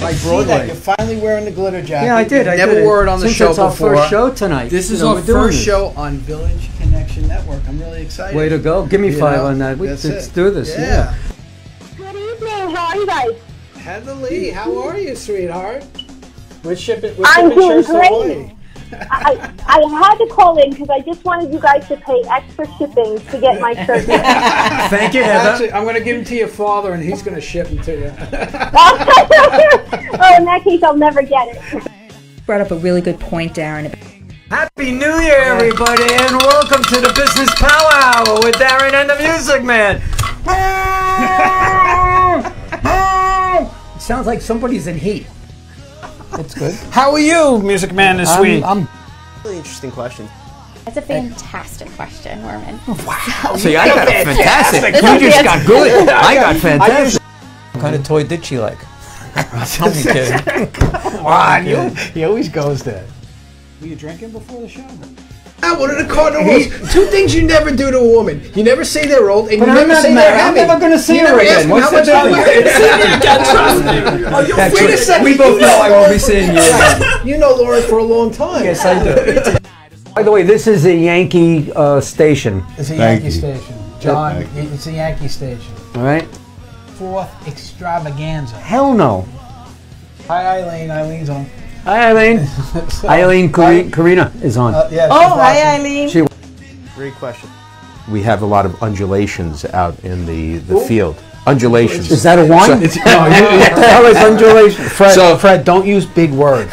Like see Broadway. that. You're finally wearing the glitter jacket. Yeah, I did. I never did. wore it on the Since show it's our before. first show tonight. This is our first show on Village Connection Network. I'm really excited. Way to go. Give me 5 on that. Let's do this. Yeah. Good evening. How are you guys? Heather Lee, how are you, sweetheart? We're shipping I'm doing shirts great. away. I had to call in because I just wanted you guys to pay extra shipping to get my shirt here. Thank you, Heather. Actually, I'm going to give them to your father, and he's going to ship them to you. Oh, in that case, I'll never get it. Brought up a really good point, Darren. Happy New Year, everybody, and welcome to the Business Power Hour with Darren and the Music Man. It sounds like somebody's in heat. That's good. How are you, Music Man, this week? I'm Really interesting question. That's a fantastic question, Norman. wow. See, I got a fantastic. You just got good. I got fantastic. What kind of toy did she like? I'm kidding. Come on, he always goes there. Were you drinking before the show? One of the cardinal rules. 2 things you never do to a woman. You never say they're old, and But you I'm never not say married. they're I'm heavy. never going to see You her never again. ask them What's how the much they difference? weigh. You can't trust me. Oh, you wait a second. We both know I won't be seeing you again. You know Lauren for a long time. Yes, I do. By the way, this is a Yankee station. It's a Yankee station. John, it's a Yankee station. All right? 4th extravaganza. Hell no. Hi, Eileen. Eileen's on. Hi, Eileen. Eileen Karina is on. Yeah, Oh, hi, Eileen. Great question. We have a lot of undulations out in the field. Undulations. Is that a wine? What the hell is undulation? Fred, don't use big words.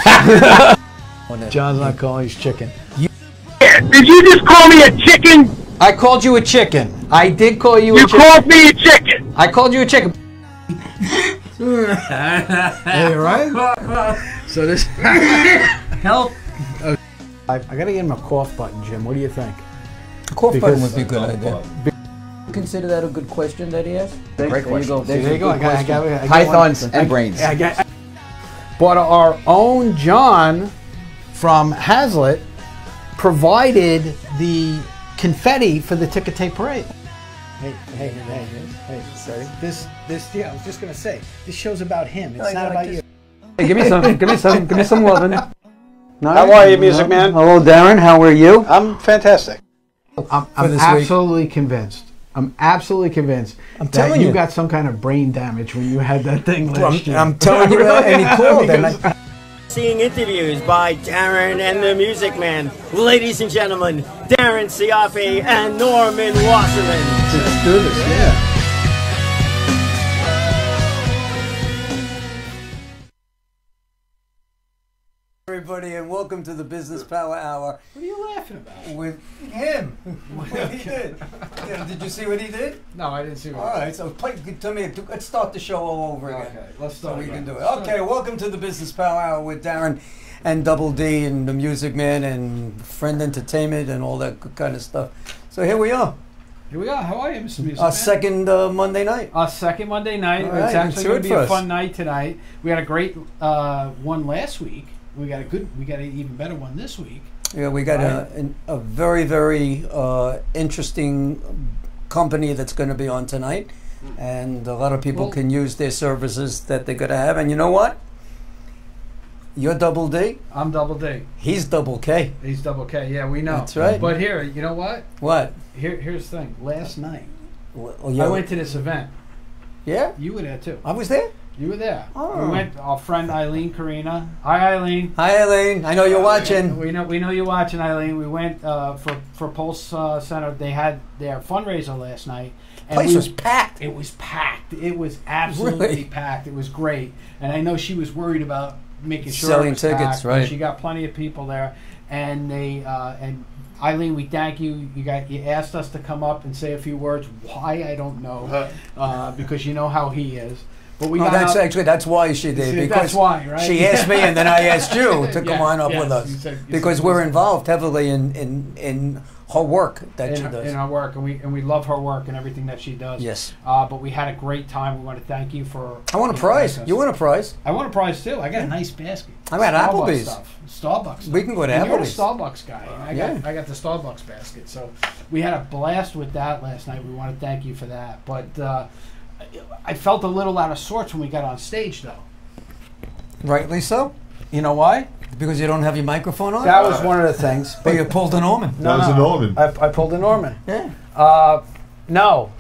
John's not calling his chicken. Did you just call me a chicken? I called you a chicken. I did call you a chicken. You called me a chicken. I called you a chicken. Hey, right? So this Help. I gotta get him a cough button, Jim. What do you think? A cough button would be a good idea. Consider that a good question that he asked? Great question. There you go. I got Pythons and brains. But our own John from Hazlitt provided the confetti for the ticker tape parade. Hey, sorry. This, yeah, I was just gonna say, this show's about him. It's not about you. Hey, give me some loving. How are you, Music Man? Hello, Darren. How are you? I'm fantastic. I'm absolutely convinced. I'm absolutely convinced that you got some kind of brain damage when you had that thing last year. I'm telling you that, and he called. Seeing interviews by Darren and the Music Man. Ladies and gentlemen, Darren Siafi and Norman Wasserman. Let's do this, yeah. Everybody, and welcome to the Business Power Hour. What are you laughing about? With him. What he did. Yeah, did you see what he did? No, I didn't see what All right, so tell me, let's start the show all over again. Okay, let's start. So we can do it. Okay, welcome to the Business Power Hour with Darren and Double D and the Music Man and Friend Entertainment and all that good kind of stuff. So here we are. Here we are. How are you, Mr. Music Our Man? second Monday night. Our second Monday night. All right, it's actually going to be a first. fun night tonight. We had a great one last week. We got an even better one this week. Yeah, we got a very, very interesting company that's going to be on tonight. And a lot of people can use their services that they're going to have. And you know what? You're Double D. I'm Double D. He's Double K. He's Double K. Yeah, we know. That's right. But here, you know what? What? Here's the thing. Last night, Well, yeah. I went to this event. Yeah? You were there too. I was there? You were there. Oh. We went. Our friend Eileen Karina. Hi, Eileen. Hi, Eileen. I know you're watching. We know you're watching, Eileen. We went for Pulse Center. They had their fundraiser last night. The place was packed. It was packed. It was absolutely Really? packed. It was great. And I know she was worried about making sure Selling it was tickets, packed, but right. She got plenty of people there. And they and Eileen, we thank you. You asked us to come up and say a few words. Why, I don't know. Because you know how he is. But we got that's up. actually that's why she did. See, Because that's why, right? she asked me, and then I asked you to Yeah, come on up yes, with us you said because we're involved heavily in her work that she does. In our work, and we love her work and everything that she does. Yes. But we had a great time. We want to thank you for. I want a prize. You want a prize? I want a prize too. I got a nice basket. I got Starbucks Applebee's. Stuff. Starbucks. We can go to And you're a Applebee's. Starbucks guy. I got the Starbucks basket. So we had a blast with that last night. We want to thank you for that. But I felt a little out of sorts when we got on stage, though. Rightly so. You know why? Because you don't have your microphone on? That was one of the things. But you pulled a Norman. No, That was a Norman. I pulled a Norman. Yeah. No.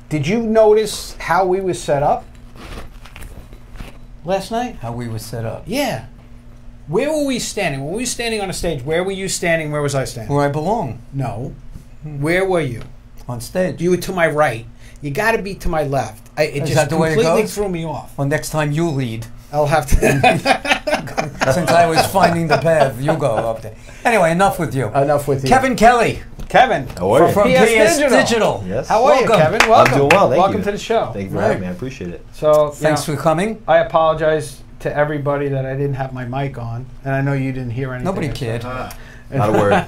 Did you notice how we was set up last night? How we were set up. Yeah. Where were we standing? When we were standing on a stage, where were you standing? Where was I standing? Where I belong. No. Where were you? On stage. You were to my right. You got to be to my left. It Is just that the way it completely goes? threw me off. Well, next time you lead. I'll have to. Since I was finding the path, you go up there. Anyway, enough with you. Enough with you. Kevin Kelly. Kevin. How are you? From PS Digital. Yes. How are you, Welcome. Kevin? Welcome. I'm doing well, thank Welcome you. to the show. Thank you for Right. having me. I appreciate it. So, Thanks for coming. I apologize to everybody that I didn't have my mic on, and I know you didn't hear anything. Nobody cared. Not a word.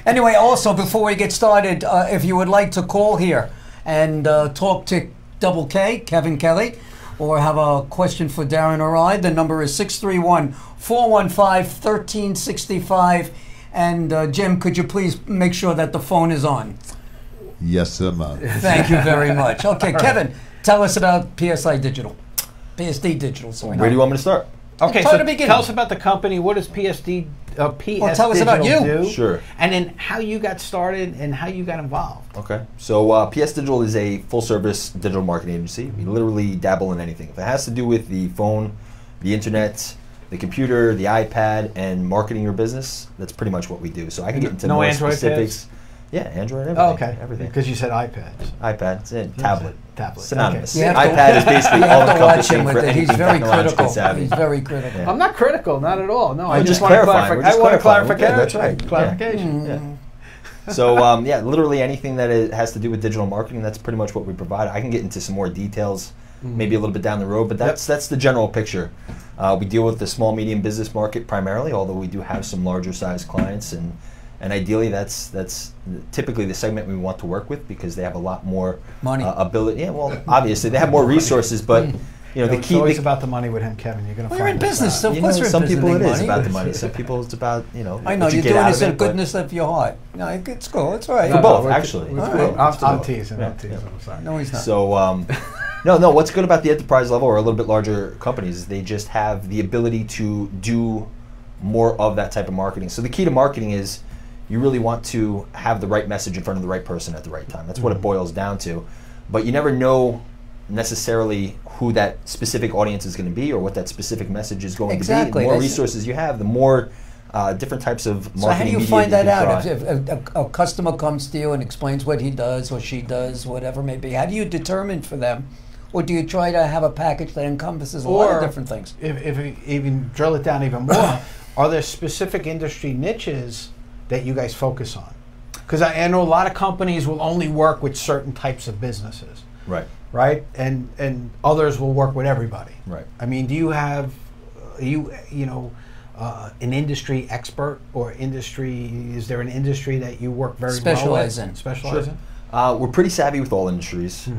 Anyway, also, before we get started, if you would like to call here and talk to Double K, Kevin Kelly, or have a question for Darren or I, the number is 631-415-1365. And Jim, could you please make sure that the phone is on? Yes, sir, ma'am. Thank you very much. Okay, Kevin, tell us about PSD Digital. Sorry. Where do you want me to start? Okay, Try so to begin. tell us about the company. What does PS tell us about Digital you. do? Sure. And then how you got started and how you got involved. Okay. So PS Digital is a full-service digital marketing agency. We literally dabble in anything. If it has to do with the phone, the internet, the computer, the iPad, and marketing your business, that's pretty much what we do. So I can get into No more Android specifics. Yeah, Android, everything. Oh, okay. Everything. Because you said iPads. iPad, it's it. Tablet. Tablet. Synonymous. You have to- iPad is basically You have to watch all-encompassing him for with it. He's anything very technologically critical. savvy. He's very critical. Yeah. I'm not critical, not at all. No, I We're just just want clarifying. We're just I want a clarifying. clarification. Yeah, that's right. Yeah. Clarification. Yeah. So yeah, literally anything that has to do with digital marketing, that's pretty much what we provide. I can get into some more details, maybe a little bit down the road, but that's the general picture. We deal with the small medium business market primarily, although we do have some larger size clients, and ideally that's typically the segment we want to work with because they have a lot more Money. ability. Yeah, well, obviously they have more resources, but you know the It's key. always about the money with him, Kevin. You're going to We're find in this business, out. so of you course know, we're some people it is money. about the money. Some people it's about I know what you you're get doing out this of in it, but goodness of your heart. No, it's cool. It's all right. For both, we're- actually. we're- All right. I'm teasing. I'm teasing. I'm sorry. No, he's not. So, no. What's good about the enterprise level or a little bit larger companies is they just have the ability to do more of that type of marketing. So the key to marketing is you really want to have the right message in front of the right person at the right time. That's what it boils down to. But you never know necessarily who that specific audience is going to be or what that specific message is going Exactly. to be. The more That's- resources you have, the more different types of marketing So how do you media find that can out? try. If a customer comes to you and explains what he does or she does, whatever it may be, how do you determine for them? Or do you try to have a package that encompasses a lot of different things? If you even drill it down even more, are there specific industry niches that you guys focus on? Because I know a lot of companies will only work with certain types of businesses, Right. right? And others will work with everybody. Right. I mean, do you have an industry expert or industry? Is there an industry that you work very Specialize well with? in. Specialize Sure. in. We're pretty savvy with all industries.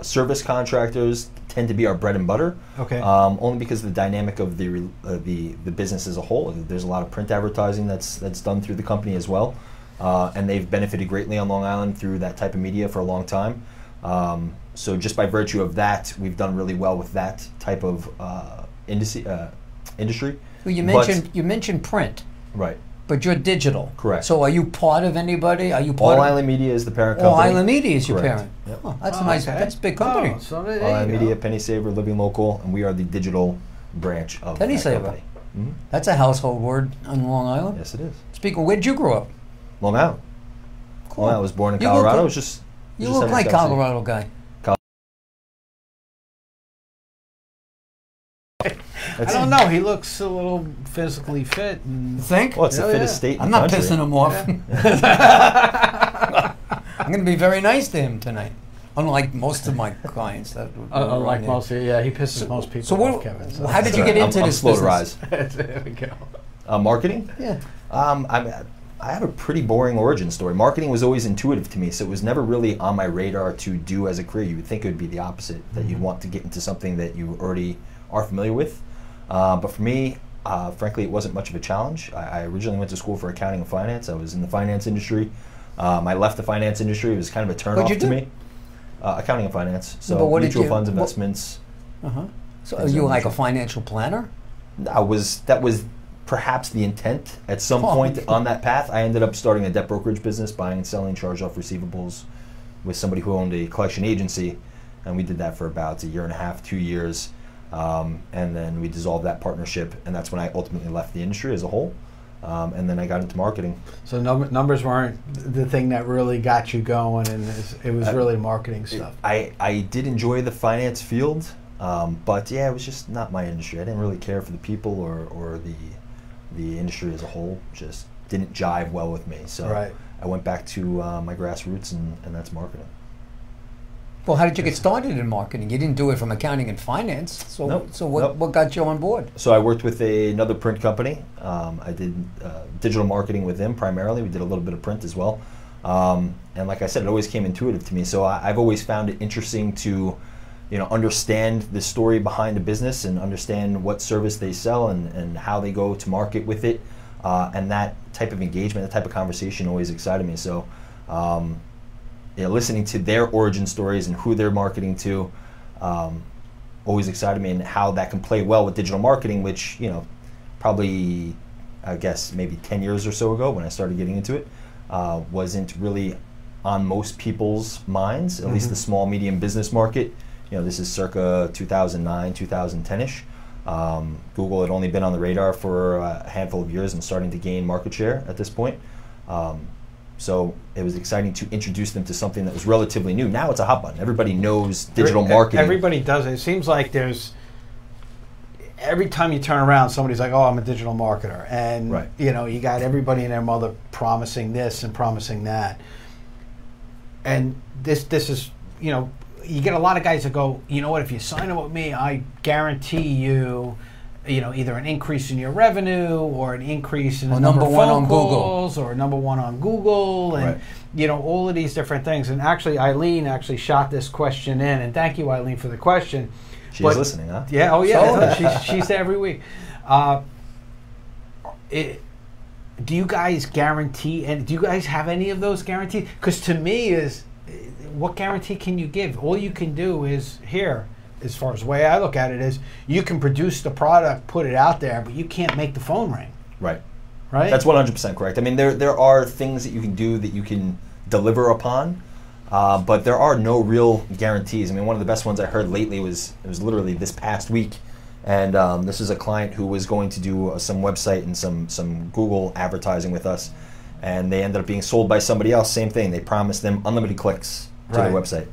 Service contractors tend to be our bread and butter. Okay. Only because of the dynamic of the business as a whole. There's a lot of print advertising that's done through the company as well, and they've benefited greatly on Long Island through that type of media for a long time. So just by virtue of that, we've done really well with that type of industry. Well, you But- mentioned print, Right. but you're digital. Correct. So are you part of anybody? Are you All part Island Media is the parent of All company. Island Media is your Correct. parent? Yep. Oh, that's Oh, a nice. okay. That's a big company. Oh, so there All Island you Media, go. Penny Saver, Living Local, and we are the digital branch of Penny that Saver. company. Mhm. That's a household word on Long Island. Yes, it is. Speaking, where'd you grow up? Long Island. Cool. Long Island. I was born in You look Colorado. like- It was just You just look like 77. Colorado guy. I don't know. He looks a little physically fit. And You think? Well, it's the Oh, fittest yeah. state in I'm the not country. pissing him off. I'm going to be very nice to him tonight, unlike most of my clients. That would like most, yeah, he pisses most people So off, what, Kevin. how did you get into I'm this slow to business? rise. There we go. Marketing? Yeah. I have a pretty boring origin story. Marketing was always intuitive to me, so it was never really on my radar to do as a career. You would think it would be the opposite, that you'd want to get into something that you already are familiar with. But for me, frankly, it wasn't much of a challenge. I originally went to school for accounting and finance. I was in the finance industry. I left the finance industry. It was kind of a turnoff What'd you to do? me. Accounting and finance. So But what did mutual you- funds, what- investments. Uh-huh. So are you like a financial planner? That was perhaps the intent at some point on that path. I ended up starting a debt brokerage business, buying and selling charge-off receivables with somebody who owned a collection agency, and we did that for about a year and a half, 2 years, and then we dissolved that partnership, and that's when I ultimately left the industry as a whole, and then I got into marketing. So numbers weren't the thing that really got you going, and it was really marketing stuff. I did enjoy the finance field, but yeah, it was just not my industry. I didn't really care for the people or the industry as a whole. Just didn't jive well with me. So I went back to my grassroots, and that's marketing. Well, how did you get started in marketing? You didn't do it from accounting and finance. So, Nope. so what got you on board? So I worked with another print company. I did digital marketing with them primarily. We did a little bit of print as well. And like I said, it always came intuitive to me. So I've always found it interesting to, understand the story behind a business and understand what service they sell and how they go to market with it. And that type of engagement, that type of conversation always excited me. So listening to their origin stories and who they're marketing to always excited me, and how that can play well with digital marketing, which, probably, I guess, maybe 10 years or so ago when I started getting into it, wasn't really on most people's minds, at least the small, medium business market. This is circa 2009, 2010-ish. Google had only been on the radar for a handful of years and starting to gain market share at this point. So it was exciting to introduce them to something that was relatively new. Now it's a hot button. Everybody knows digital marketing. Everybody does it. It seems like every time you turn around, somebody's like, "Oh, I'm a digital marketer," and you got everybody and their mother promising this and promising that. And this is, you get a lot of guys that go, "You know what? If you sign up with me, I guarantee you." Either an increase in your revenue or an increase in the number of phone calls or number one on Google, and all of these different things. And actually, Eileen shot this question in, and thank you, Eileen, for the question. She's listening, huh? Yeah, oh yeah, she's there every week. Do you guys guarantee, and do you guys have any of those guarantees? Because to me, what guarantee can you give? All you can do is here. As far as the way I look at it is, you can produce the product, put it out there, but you can't make the phone ring. Right. Right? That's 100% correct. I mean, there are things that you can do that you can deliver upon, but there are no real guarantees. I mean, one of the best ones I heard lately was literally this past week, and this is a client who was going to do some website and some Google advertising with us, and they ended up being sold by somebody else. Same thing. They promised them unlimited clicks to their website.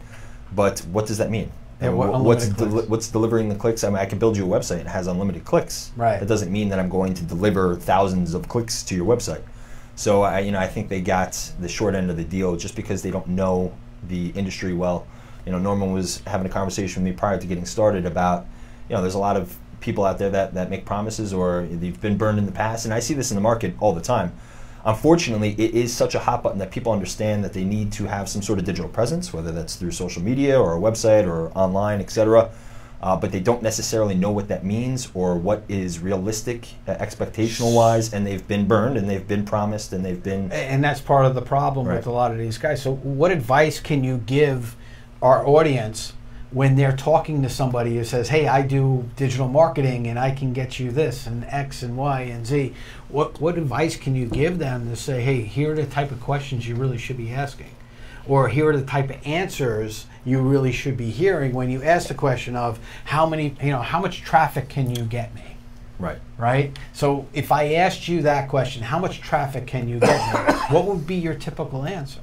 But what does that mean? Yeah, what's delivering the clicks? I mean, I can build you a website that has unlimited clicks. Right. That doesn't mean that I'm going to deliver thousands of clicks to your website. So I think they got the short end of the deal just because they don't know the industry well. Norman was having a conversation with me prior to getting started about, there's a lot of people out there that make promises or they've been burned in the past, and I see this in the market all the time. Unfortunately, it is such a hot button that people understand that they need to have some sort of digital presence, whether that's through social media or a website or online, etc. But they don't necessarily know what that means or what is realistic expectational-wise, and they've been burned and they've been promised and they've been... And that's part of the problem with a lot of these guys. So what advice can you give our audience when they're talking to somebody who says, "Hey, I do digital marketing and I can get you this and X and Y and Z"? What advice can you give them to say, "Hey, here are the type of questions you really should be asking," or "Here are the type of answers you really should be hearing when you ask the question of how much traffic can you get me?" Right. Right. So if I asked you that question, how much traffic can you get me? What would be your typical answer?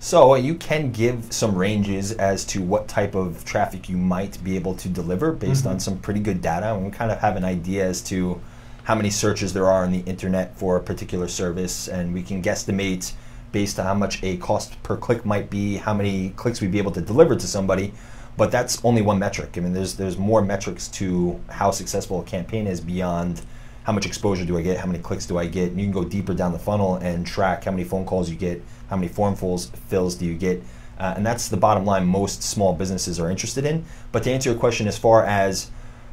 So you can give some ranges as to what type of traffic you might be able to deliver based on some pretty good data, and we kind of have an idea as to how many searches there are on the internet for a particular service, and we can guesstimate based on how much a cost per click might be, how many clicks we'd be able to deliver to somebody. But that's only one metric. I mean, there's more metrics to how successful a campaign is beyond how much exposure do I get, how many clicks do I get, and you can go deeper down the funnel and track how many phone calls you get, how many form fills do you get, and that's the bottom line most small businesses are interested in. But to answer your question as far as,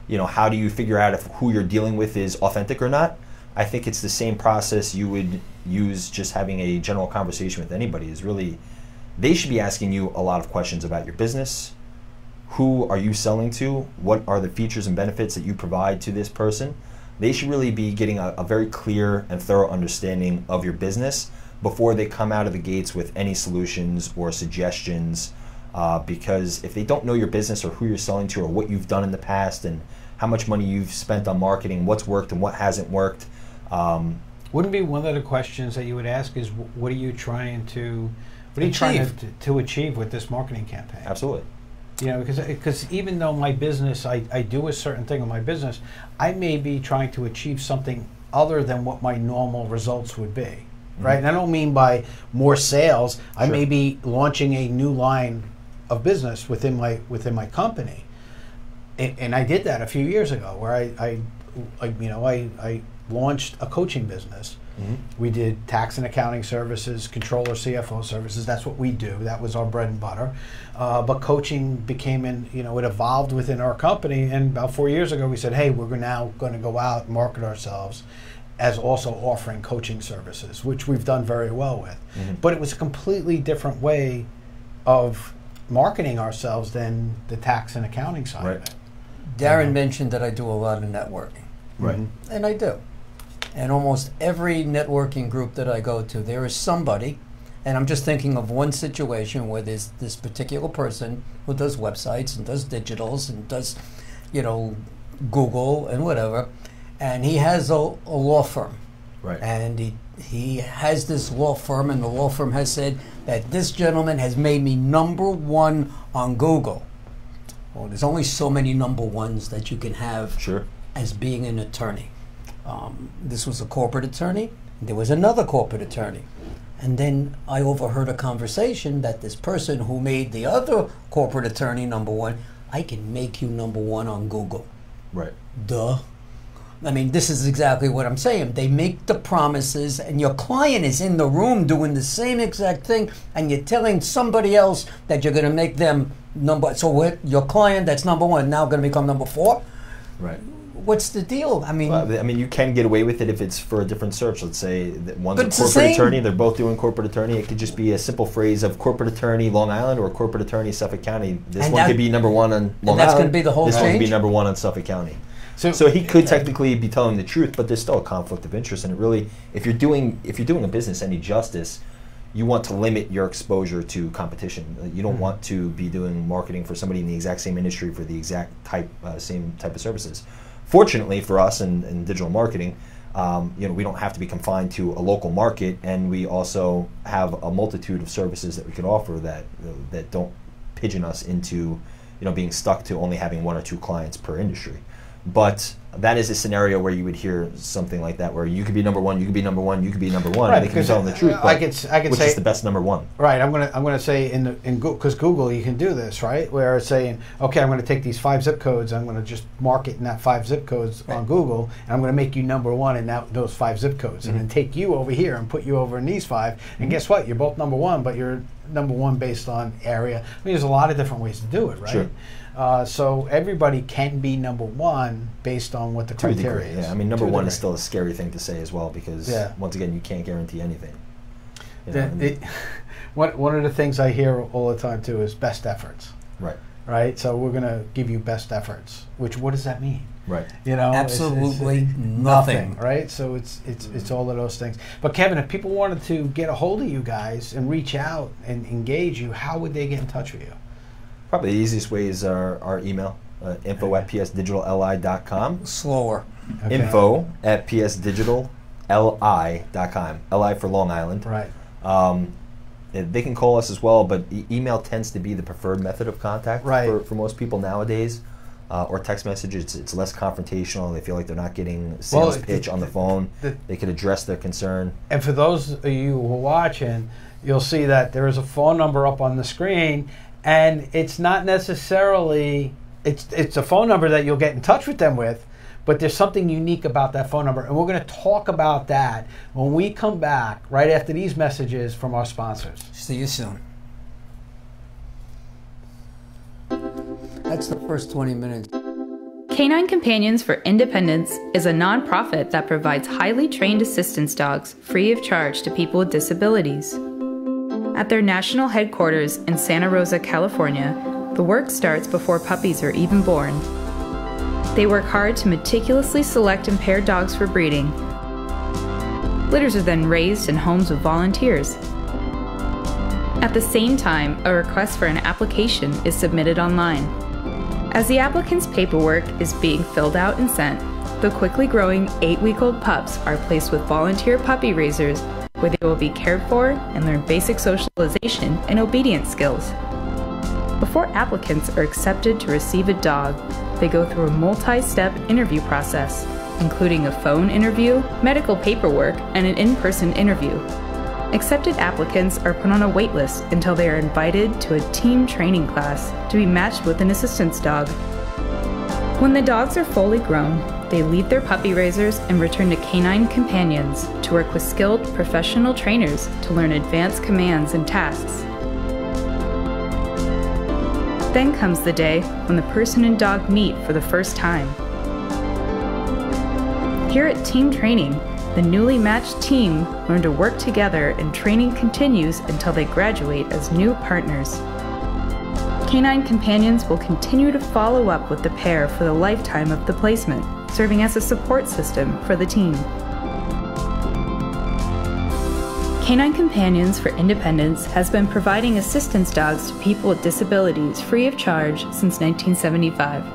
how do you figure out if who you're dealing with is authentic or not, I think it's the same process you would use just having a general conversation with anybody. Is really, they should be asking you a lot of questions about your business, who are you selling to? What are the features and benefits that you provide to this person? They should really be getting a very clear and thorough understanding of your business before they come out of the gates with any solutions or suggestions, because if they don't know your business or who you're selling to or what you've done in the past and how much money you've spent on marketing, what's worked and what hasn't worked. Wouldn't be one of the questions that you would ask is, what are you trying to achieve with this marketing campaign? Absolutely. You know, because even though my business, I do a certain thing in my business, I may be trying to achieve something other than what my normal results would be, right? And I don't mean by more sales. Sure. I may be launching a new line of business within my company, and I did that a few years ago, where I launched a coaching business. We did tax and accounting services, controller, CFO services. That's what we do. That was our bread and butter. But coaching became, it evolved within our company. And about 4 years ago, we said, hey, we're now going to go out and market ourselves as also offering coaching services, which we've done very well with. But it was a completely different way of marketing ourselves than the tax and accounting side of it. Darren mentioned that I do a lot of networking. Right. And I do. And almost every networking group that I go to, there is somebody, and I'm just thinking of one situation where there's this particular person who does websites and does digitals and does, Google and whatever, and he has a law firm. Right. And he has this law firm, and the law firm has said that this gentleman has made me #1 on Google. Well, there's only so many #1s that you can have as being an attorney. This was a corporate attorney. There was another corporate attorney. And then I overheard a conversation that this person who made the other corporate attorney #1, I can make you #1 on Google. Right. Duh. I mean, this is exactly what I'm saying. They make the promises, and your client is in the room doing the same exact thing, and you're telling somebody else that you're going to make them so what, your client that's #1 now going to become #4? Right. What's the deal? I mean, you can get away with it if it's for a different search. Let's say that one's a corporate attorney, they're both doing corporate attorney. It could just be a simple phrase of corporate attorney Long Island or corporate attorney Suffolk County. This one could be #1 on Long Island. That's going to be the whole This change? one could be #1 on Suffolk County. So he could technically be telling the truth, but there's still a conflict of interest. And it really, if you're doing a business any justice, you want to limit your exposure to competition. You don't want to be doing marketing for somebody in the exact same industry for the exact same type of services. Fortunately for us in digital marketing, we don't have to be confined to a local market, and we also have a multitude of services that we can offer that don't pigeon us into being stuck to only having 1 or 2 clients per industry. But that is a scenario where you would hear something like that, where you could be #1, you could be #1, you could be #1. Right, they could be telling the truth. I could say, which is the best #1? Right. I'm gonna say in Google, because Google you can do this, right? Where it's saying, okay, I'm going to take these 5 zip codes, I'm going to just mark it in that 5 zip codes on Google, and I'm going to make you #1 in those 5 zip codes, and then take you over here and put you over in these 5. And guess what? You're both #1, but you're #1 based on area. I mean, there's a lot of different ways to do it, right? Sure. So everybody can be #1 based on what the criteria is. Yeah, I mean, #1 is still a scary thing to say as well, because once again, you can't guarantee anything. One of the things I hear all the time too is best efforts. Right. Right. So we're going to give you best efforts. What does that mean? Right. Absolutely it's nothing. Right. So it's all of those things. But Kevin, if people wanted to get a hold of you guys and reach out and engage you, how would they get in touch with you? Probably the easiest way is our email, info@psdigitalli.com. Slower. Okay. info@psdigitalli.com. LI for Long Island. Right. They can call us as well, but email tends to be the preferred method of contact for most people nowadays. Or text messages, it's less confrontational. They feel like they're not getting sales pitch on the phone. They can address their concern. And for those of you who are watching, you'll see that there is a phone number up on the screen. And it's not necessarily, it's a phone number that you'll get in touch with them with, but there's something unique about that phone number. And we're going to talk about that when we come back right after these messages from our sponsors. See you soon. That's the first 20 minutes. Canine Companions for Independence is a nonprofit that provides highly trained assistance dogs free of charge to people with disabilities. At their national headquarters in Santa Rosa, California, The work starts before puppies are even born. They work hard to meticulously select and pair dogs for breeding. Litters are then raised in homes with volunteers. At the same time, a request for an application is submitted online. As the applicant's paperwork is being filled out and sent, the quickly growing 8-week-old pups are placed with volunteer puppy raisers where they will be cared for and learn basic socialization and obedience skills. Before applicants are accepted to receive a dog, they go through a multi-step interview process, including a phone interview, medical paperwork, and an in-person interview. Accepted applicants are put on a wait list until they are invited to a team training class to be matched with an assistance dog. When the dogs are fully grown, they leave their puppy raisers and return to Canine Companions to work with skilled professional trainers to learn advanced commands and tasks. Then comes the day when the person and dog meet for the first time. Here at Team Training, the newly matched team learn to work together and training continues until they graduate as new partners. Canine Companions will continue to follow up with the pair for the lifetime of the placement, serving as a support system for the team. Canine Companions for Independence has been providing assistance dogs to people with disabilities free of charge since 1975.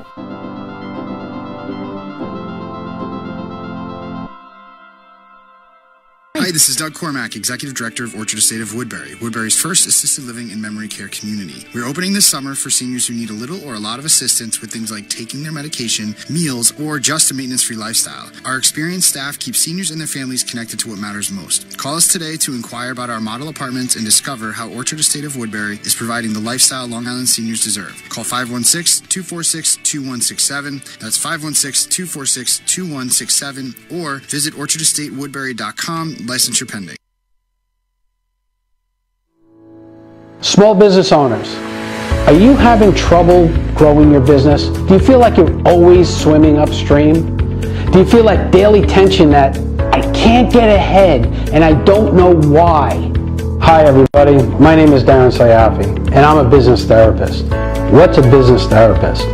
Hi, this is Doug Cormack, Executive Director of Orchard Estate of Woodbury, Woodbury's first assisted living and memory care community. We're opening this summer for seniors who need a little or a lot of assistance with things like taking their medication, meals, or just a maintenance-free lifestyle. Our experienced staff keeps seniors and their families connected to what matters most. Call us today to inquire about our model apartments and discover how Orchard Estate of Woodbury is providing the lifestyle Long Island seniors deserve. Call 516-246-2167. That's 516-246-2167. Or visit orchardestatewoodbury.com. Licensure pending. Small business owners, are you having trouble growing your business? Do you feel like you're always swimming upstream? Do you feel like daily tension that I can't get ahead and I don't know why? Hi everybody, my name is Darren Sayafi and I'm a business therapist. What's a business therapist?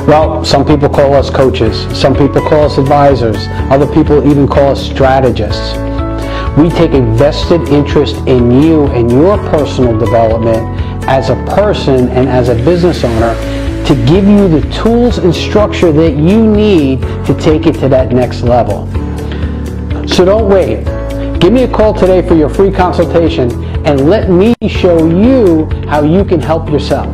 Well, some people call us coaches, some people call us advisors, other people even call us strategists. We take a vested interest in you and your personal development as a person and as a business owner to give you the tools and structure that you need to take it to that next level. So don't wait. Give me a call today for your free consultation and let me show you how you can help yourself.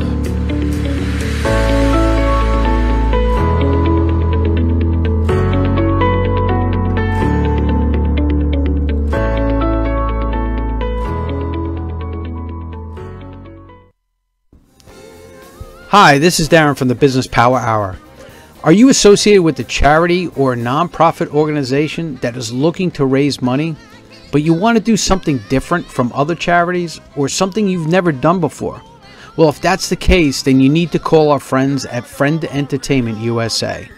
Hi, this is Darren from the Business Power Hour. Are you associated with a charity or a nonprofit organization that is looking to raise money, but you want to do something different from other charities or something you've never done before? Well, if that's the case, then you need to call our friends at Friend Entertainment USA.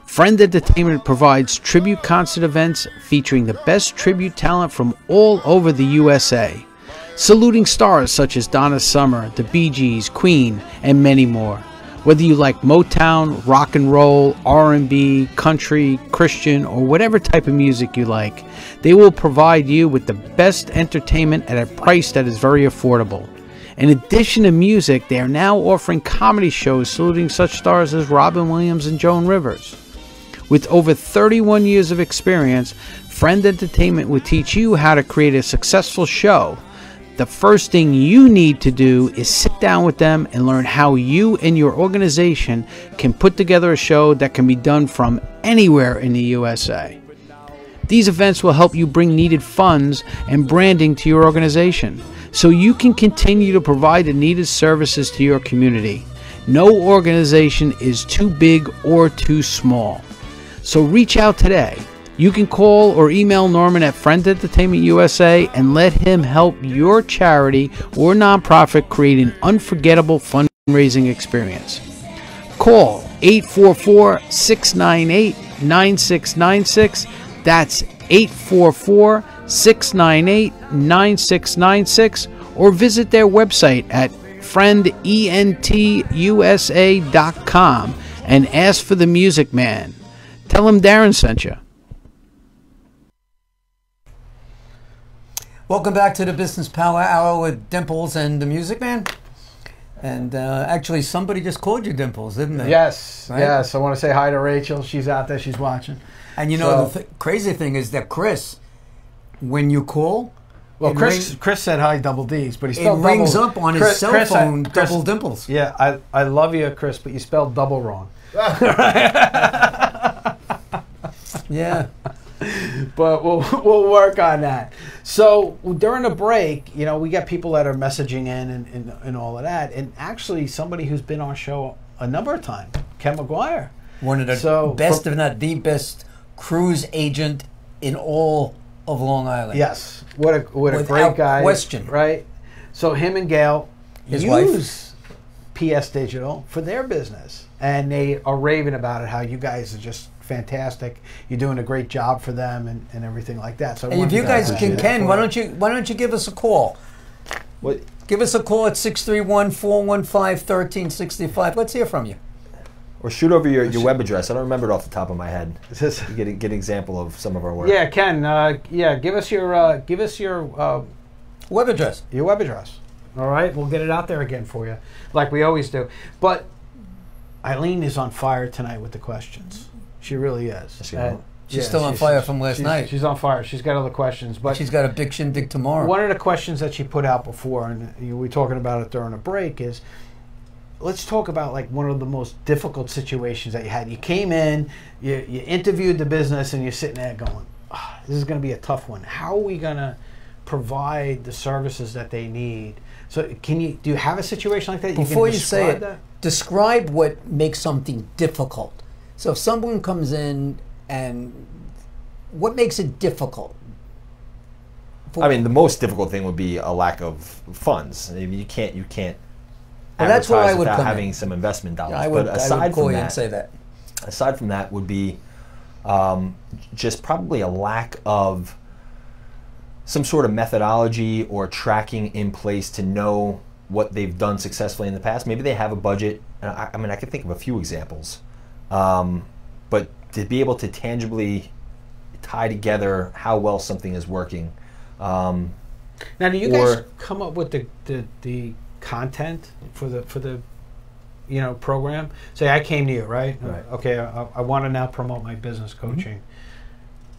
Friend Entertainment provides tribute concert events featuring the best tribute talent from all over the USA. Saluting stars such as Donna Summer, the Bee Gees, Queen, and many more. Whether you like Motown, rock and roll, R&B, country, Christian, or whatever type of music you like, they will provide you with the best entertainment at a price that is very affordable. In addition to music, they are now offering comedy shows saluting such stars as Robin Williams and Joan Rivers. With over 31 years of experience, Friend Entertainment will teach you how to create a successful show. The first thing you need to do is sit down with them and learn how you and your organization can put together a show that can be done from anywhere in the USA. These events will help you bring needed funds and branding to your organization so you can continue to provide the needed services to your community. No organization is too big or too small. So reach out today. You can call or email Norman at Friend Entertainment USA and let him help your charity or nonprofit create an unforgettable fundraising experience. Call 844-698-9696. That's 844-698-9696. Or visit their website at friendentusa.com and ask for the Music Man. Tell him Darren sent you. Welcome back to the Business Power Hour with Dimples and the Music Man. And actually, somebody just called you Dimples, didn't they? Yes, right? yes. I want to say hi to Rachel. She's out there. She's watching. And you know, the crazy thing is that Chris, when you call... Well, Chris said hi, double D's, but he spelled it rings up on his cell phone, double Dimples. Yeah, I love you, Chris, but you spelled double wrong. Yeah. But we'll work on that. So during the break, you know, we get people that are messaging in and all of that. And actually, somebody who's been on our show a number of times, Ken McGuire. One of the best, if not the best, cruise agent in all of Long Island. Yes. What a great guy. Question. Right? So him and Gail His use PS Digital for their business. And they are raving about it, how you guys are just fantastic. You're doing a great job for them and everything like that. So and if you guys can, why don't you give us a call? What? Give us a call at 631-415-1365. Let's hear from you. Or shoot over your web address. I don't remember it off the top of my head. Get an example of some of our work. Yeah, Ken. Give us your web address. Your web address. All right, we'll get it out there again for you, like we always do. But Eileen is on fire tonight with the questions. She really is. She's still on fire from last night. She's on fire. She's got other questions, but she's got a big shindig tomorrow. One of the questions that she put out before, and we were talking about it during a break, is let's talk about like one of the most difficult situations that you had. You came in, you interviewed the business, and you're sitting there going, "This is going to be a tough one. How are we going to provide the services that they need?" So, do you have a situation like that? Before you say it, describe what makes something difficult. So if someone comes in, and what makes it difficult? I mean, the most difficult thing would be a lack of funds. I mean, you can't. Well, that's where I would without come having in. some investment dollars. Yeah, I would call you that, and say that. Aside from that, would be just probably a lack of some sort of methodology or tracking in place to know what they've done successfully in the past. Maybe they have a budget. I mean, I can think of a few examples. But to be able to tangibly tie together how well something is working. Now, do you guys come up with the content for the program? Say I came to you, right? Okay, I want to now promote my business coaching. Mm-hmm.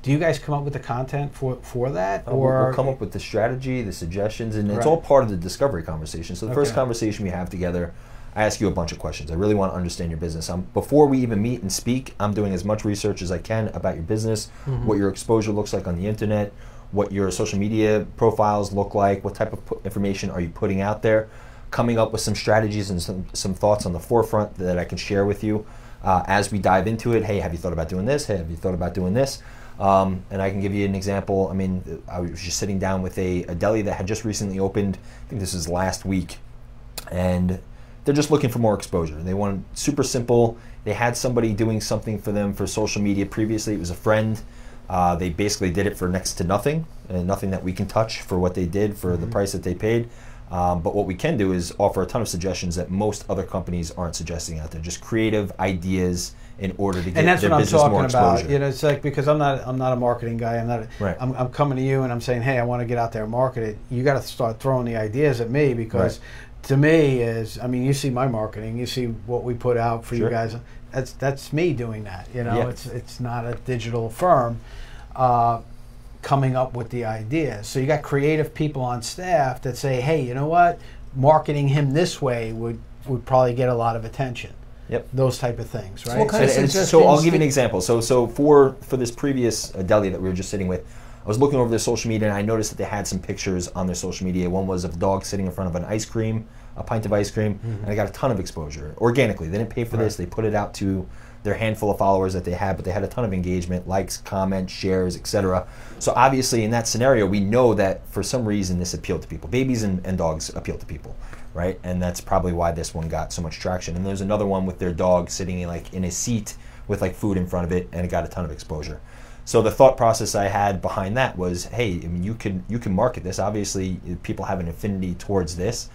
Do you guys come up with the content for that, or we'll come up with the strategy, the suggestions, and it's all part of the discovery conversation. So the first conversation we have together, I ask you a bunch of questions. I really want to understand your business. Before we even meet and speak, I'm doing as much research as I can about your business, what your exposure looks like on the internet, what your social media profiles look like, what type of information are you putting out there, coming up with some strategies and some thoughts on the forefront that I can share with you as we dive into it. Hey, have you thought about doing this? Hey, have you thought about doing this? And I can give you an example. I mean, I was just sitting down with a deli that had just recently opened. I think this was last week. And they're just looking for more exposure. They wanted super simple. They had somebody doing something for them for social media previously. It was a friend. They basically did it for next to nothing, and nothing that we can touch for what they did for the price that they paid. But what we can do is offer a ton of suggestions that most other companies aren't suggesting out there. Just creative ideas in order to get their business more exposure. And that's what I'm talking about. You know, it's like, because I'm not a marketing guy. I'm coming to you and I'm saying, hey, I want to get out there and market it. You got to start throwing the ideas at me, because to me you see my marketing, you see what we put out for you guys. That's me doing that. You know, it's not a digital firm coming up with the ideas. So you got creative people on staff that say, hey, you know what, marketing him this way would probably get a lot of attention. Yep. Those type of things, right? So, what kind of so I'll give you an example. So for this previous deli that we were just sitting with, I was looking over their social media and I noticed that they had some pictures on their social media. One was of a dog sitting in front of a pint of ice cream, and they got a ton of exposure organically. They didn't pay for this. They put it out to their handful of followers that they had, but they had a ton of engagement, likes, comments, shares, etc. So obviously in that scenario, we know that for some reason this appealed to people. Babies and dogs appeal to people, right? And that's probably why this one got so much traction. And there's another one with their dog sitting in a seat with food in front of it, and it got a ton of exposure. So the thought process I had behind that was, hey, I mean, you can market this. Obviously, people have an affinity towards this.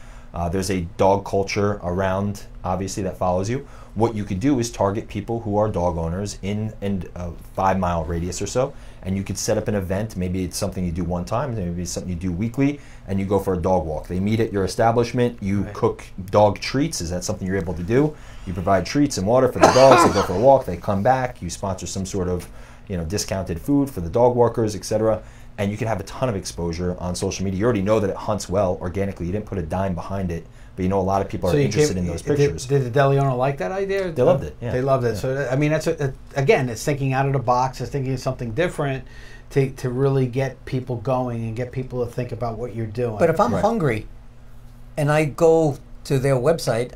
There's a dog culture around, obviously, that follows you. What you could do is target people who are dog owners in a 5-mile radius or so, and you could set up an event. Maybe it's something you do one time, maybe it's something you do weekly, and you go for a dog walk. They meet at your establishment, you cook dog treats. Is that something you're able to do? You provide treats and water for the dogs, they go for a walk, they come back, you sponsor some sort of discounted food for the dog walkers, etc. And you can have a ton of exposure on social media. You already know that it hunts well organically. You didn't put a dime behind it, but a lot of people are interested in those pictures. Did the deli owner like that idea? They loved it. Yeah. They loved it. Yeah. So I mean, that's again, it's thinking out of the box. It's thinking of something different to really get people going and get people to think about what you're doing. But if I'm hungry, and I go to their website,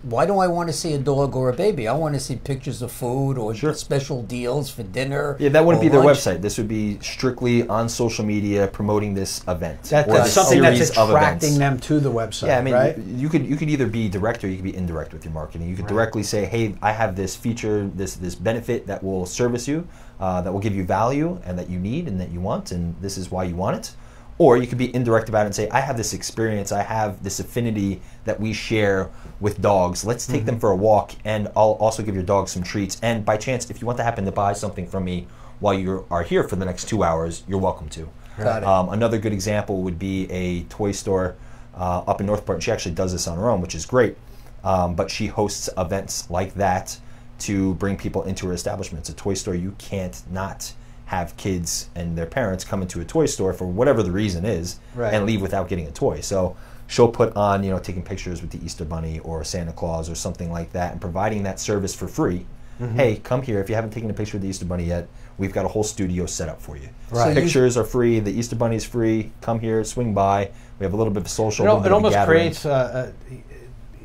why do I want to see a dog or a baby? I want to see pictures of food or special deals for dinner. Yeah, that wouldn't be their website. This would be strictly on social media promoting this event. That's something that's attracting them to the website. Yeah, I mean, right? you could either be direct or you could be indirect with your marketing. You could directly say, hey, I have this feature, this benefit that will service you, that will give you value and that you need and that you want, and this is why you want it. Or you could be indirect about it and say, I have this experience, I have this affinity that we share with dogs. Let's take them for a walk, and I'll also give your dog some treats. And by chance, if you want to happen to buy something from me while you are here for the next 2 hours, you're welcome to. Got it. Another good example would be a toy store up in Northport. She actually does this on her own, which is great. But she hosts events like that to bring people into her establishment. It's a toy store. You can't not have kids and their parents come into a toy store for whatever the reason is and leave without getting a toy. So she'll put on, taking pictures with the Easter Bunny or Santa Claus or something like that and providing that service for free. Hey, come here. If you haven't taken a picture of the Easter Bunny yet, we've got a whole studio set up for you. So pictures are free. The Easter Bunny is free. Come here, swing by. We have a little bit of social. It almost creates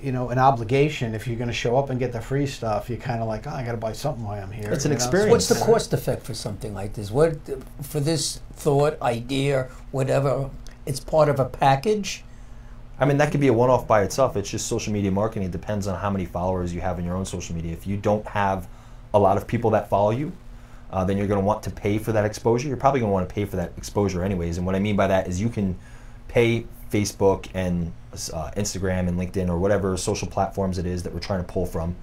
an obligation. If you're going to show up and get the free stuff, you're kind of like, I got to buy something while I'm here. It's an experience. What's the cost effect for something like this? What for this thought, idea, whatever? It's part of a package. I mean, that could be a one-off by itself. It's just social media marketing. It depends on how many followers you have in your own social media. If you don't have a lot of people that follow you, then you're going to want to pay for that exposure. You're probably going to want to pay for that exposure anyways. And what I mean by that is you can pay Facebook and Instagram and LinkedIn or whatever social platforms it is that we're trying to pull from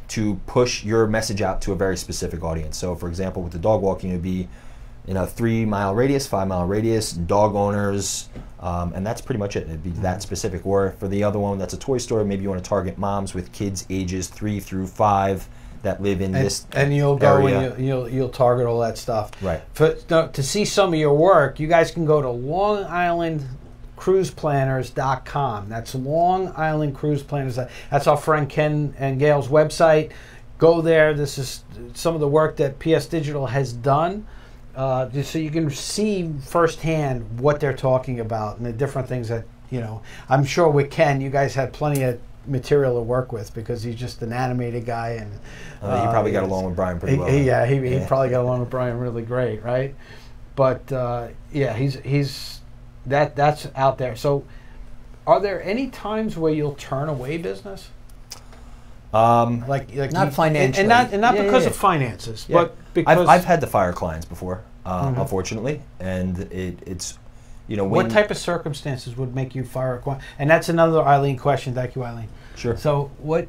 to push your message out to a very specific audience. So for example, with the dog walking, it would be in a 3-mile radius, 5-mile radius, dog owners, and that's pretty much it. It'd be that specific. Or for the other one, that's a toy store. Maybe you want to target moms with kids ages 3 through 5 that live in this and you'll go and you'll target all that stuff. Right. To see some of your work, you guys can go to Long Island cruiseplanners.com. That's Long Island Cruise Planners. That's our friend Ken and Gail's website. Go there. This is some of the work that PS Digital has done, just so you can see firsthand what they're talking about and the different things that, I'm sure with Ken, you guys had plenty of material to work with because he's just an animated guy. And he probably got along with Brian pretty well. He probably got along with Brian really great, right? But he's that's out there. So, are there any times where you'll turn away business? Like not financially, and not because of finances, but because I've had to fire clients before, unfortunately, and it's what type of circumstances would make you fire a client? And that's another Eileen question. Thank you, Eileen. Sure. So, what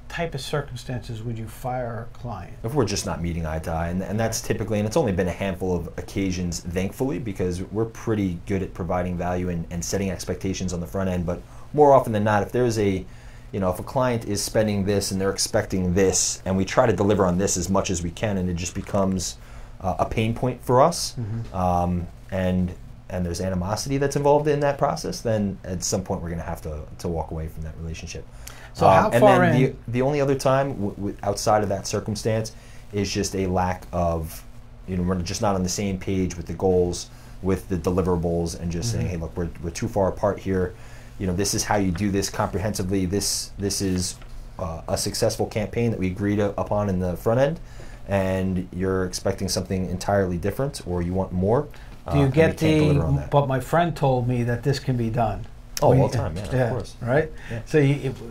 type of circumstances would you fire a client? If we're just not meeting eye to eye, and that's typically, and it's only been a handful of occasions, thankfully, because we're pretty good at providing value and setting expectations on the front end. But more often than not, if there's if a client is spending this and they're expecting this, and we try to deliver on this as much as we can, and it just becomes a pain point for us, and there's animosity that's involved in that process, then at some point we're going to have to walk away from that relationship. So how far and then in? The only other time outside of that circumstance is just a lack of, we're just not on the same page with the goals, with the deliverables, and just saying, hey, look, we're too far apart here. This is how you do this comprehensively. This is a successful campaign that we agreed upon in the front end, and you're expecting something entirely different, or you want more. Do you get but my friend told me that this can be done. Oh, all the time, yeah, of course. Right? Yeah. So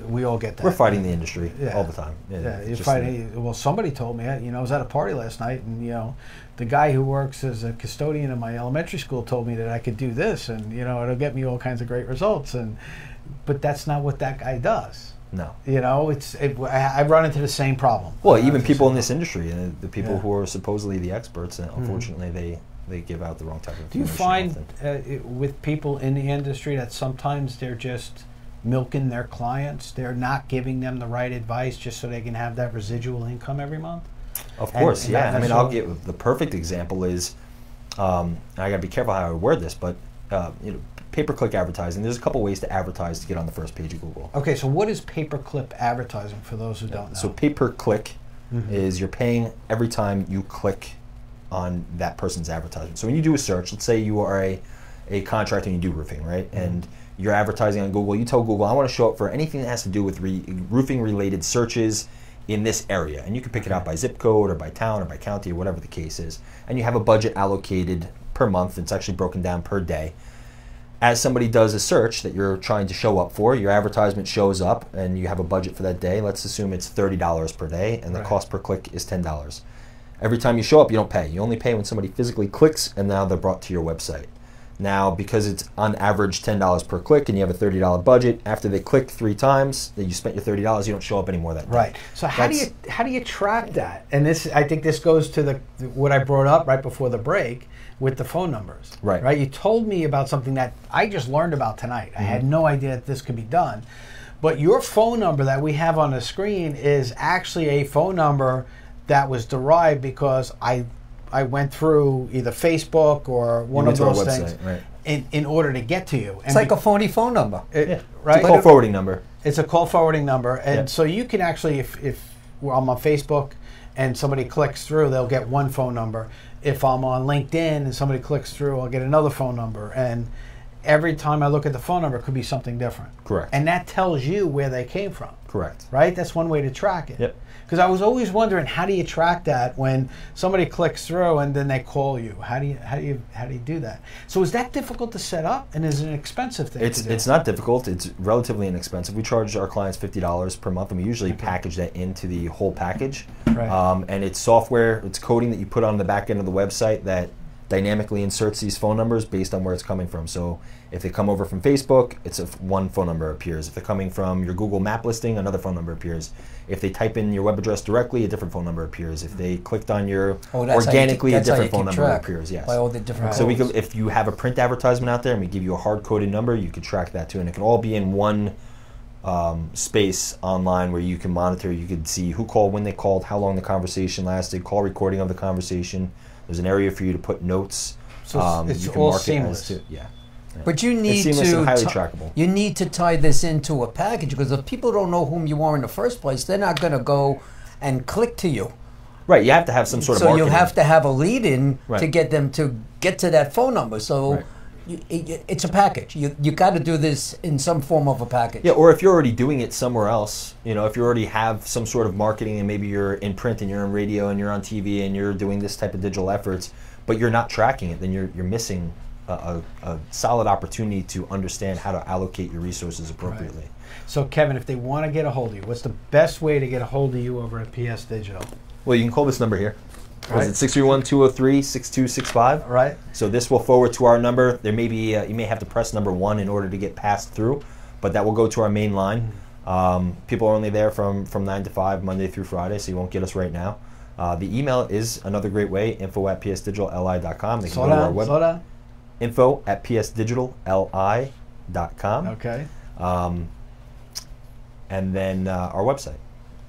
we all get that. We're fighting the industry all the time. You're fighting. Well, somebody told me, I was at a party last night, and the guy who works as a custodian in my elementary school told me that I could do this, and it'll get me all kinds of great results, but that's not what that guy does. No. I run into the same problem. Well, even people in this industry, the people who are supposedly the experts, unfortunately, they give out the wrong type of information. Do you find with people in the industry that sometimes they're just milking their clients? They're not giving them the right advice just so they can have that residual income every month? Of course, yeah. I mean, I'll give the perfect example is, I got to be careful how I word this, but pay-per-click advertising. There's a couple ways to advertise to get on the first page of Google. Okay, so what is pay-per-click advertising for those who don't know? So pay-per-click is you're paying every time you click on that person's advertisement. So when you do a search, let's say you are a contractor and you do roofing, right? And you're advertising on Google. You tell Google, I want to show up for anything that has to do with roofing-related searches in this area. And you can pick it out by zip code or by town or by county or whatever the case is. And you have a budget allocated per month. It's actually broken down per day. As somebody does a search that you're trying to show up for, your advertisement shows up and you have a budget for that day. Let's assume it's $30 per day and the cost per click is $10. Every time you show up, you don't pay. You only pay when somebody physically clicks and now they're brought to your website. Now, because it's on average $10 per click and you have a $30 budget, after they click 3 times, that you spent your $30, you don't show up anymore that day. Right. So how do you track that? And I think this goes to what I brought up right before the break with the phone numbers. Right. Right. You told me about something that I just learned about tonight. I had no idea that this could be done. But your phone number that we have on the screen is actually a phone number that was derived because I went through either Facebook or one of those things in order to get to you. It's like a phony phone number. Right? It's a call forwarding number. It's a call forwarding number. And so you can actually, if I'm on Facebook and somebody clicks through, they'll get one phone number. If I'm on LinkedIn and somebody clicks through, I'll get another phone number. And every time I look at the phone number, it could be something different. Correct. And that tells you where they came from. Correct. Right? That's one way to track it. Yep. Because I was always wondering, how do you track that when somebody clicks through and then they call you? How do you do that? So is that difficult to set up, and is it an expensive thing to do? It's not difficult. It's relatively inexpensive. We charge our clients $50 per month, and we usually package that into the whole package. Right. And it's software, it's coding that you put on the back end of the website that dynamically inserts these phone numbers based on where it's coming from. So if they come over from Facebook, one phone number appears. If they're coming from your Google map listing, another phone number appears. If they type in your web address directly, a different phone number appears. If they clicked on your organically, a different phone number appears. Yes. By all the different So if you have a print advertisement out there and we give you a hard-coded number, you could track that too, and it can all be in one space online where you can monitor. You can see who called, when they called, how long the conversation lasted, call recording of the conversation. There's an area for you to put notes. So it's all seamless. Yeah. But you need it's seamless and highly trackable. You need to tie this into a package, because if people don't know whom you are in the first place, they're not going to go and click to you. Right. You have to have some sort of marketing. So you have to have a lead-in to get them to get to that phone number. So it's a package. You got to do this in some form of a package. Yeah. Or if you're already doing it somewhere else, if you already have some sort of marketing and maybe you're in print and you're on radio and you're on TV and you're doing this type of digital efforts, but you're not tracking it, then you're missing a solid opportunity to understand how to allocate your resources appropriately. Right. So Kevin, if they want to get a hold of you, what's the best way to get a hold of you over at PS Digital? Well, you can call this number here. Right. Is it 631-203-6265? Right. So this will forward to our number. There may be you may have to press number 1 in order to get passed through, but that will go to our main line. People are only there from 9 to 5, Monday through Friday, so you won't get us right now. The email is another great way, info@psdigitalli.com. They can go to our website. info@psdigitalli.com. Okay. And then our website,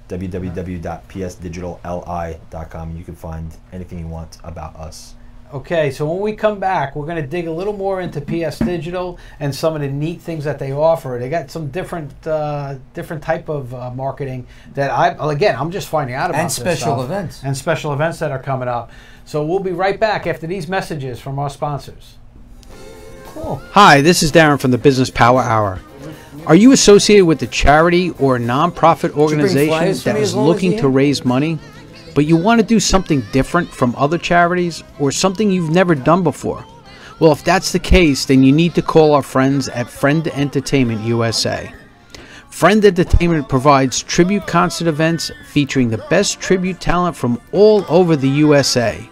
www.psdigitalli.com. You can find anything you want about us. Okay, so when we come back, we're going to dig a little more into PS Digital and some of the neat things that they offer. They got some different type of marketing that I'm just finding out about. And special events. And special events that are coming up. So we'll be right back after these messages from our sponsors. Cool. Hi, this is Darren from the Business Power Hour. Are you associated with a charity or a nonprofit organization that is looking to raise money, but you want to do something different from other charities or something you've never done before? Well, if that's the case, then you need to call our friends at Friend Entertainment USA. Friend Entertainment provides tribute concert events featuring the best tribute talent from all over the USA,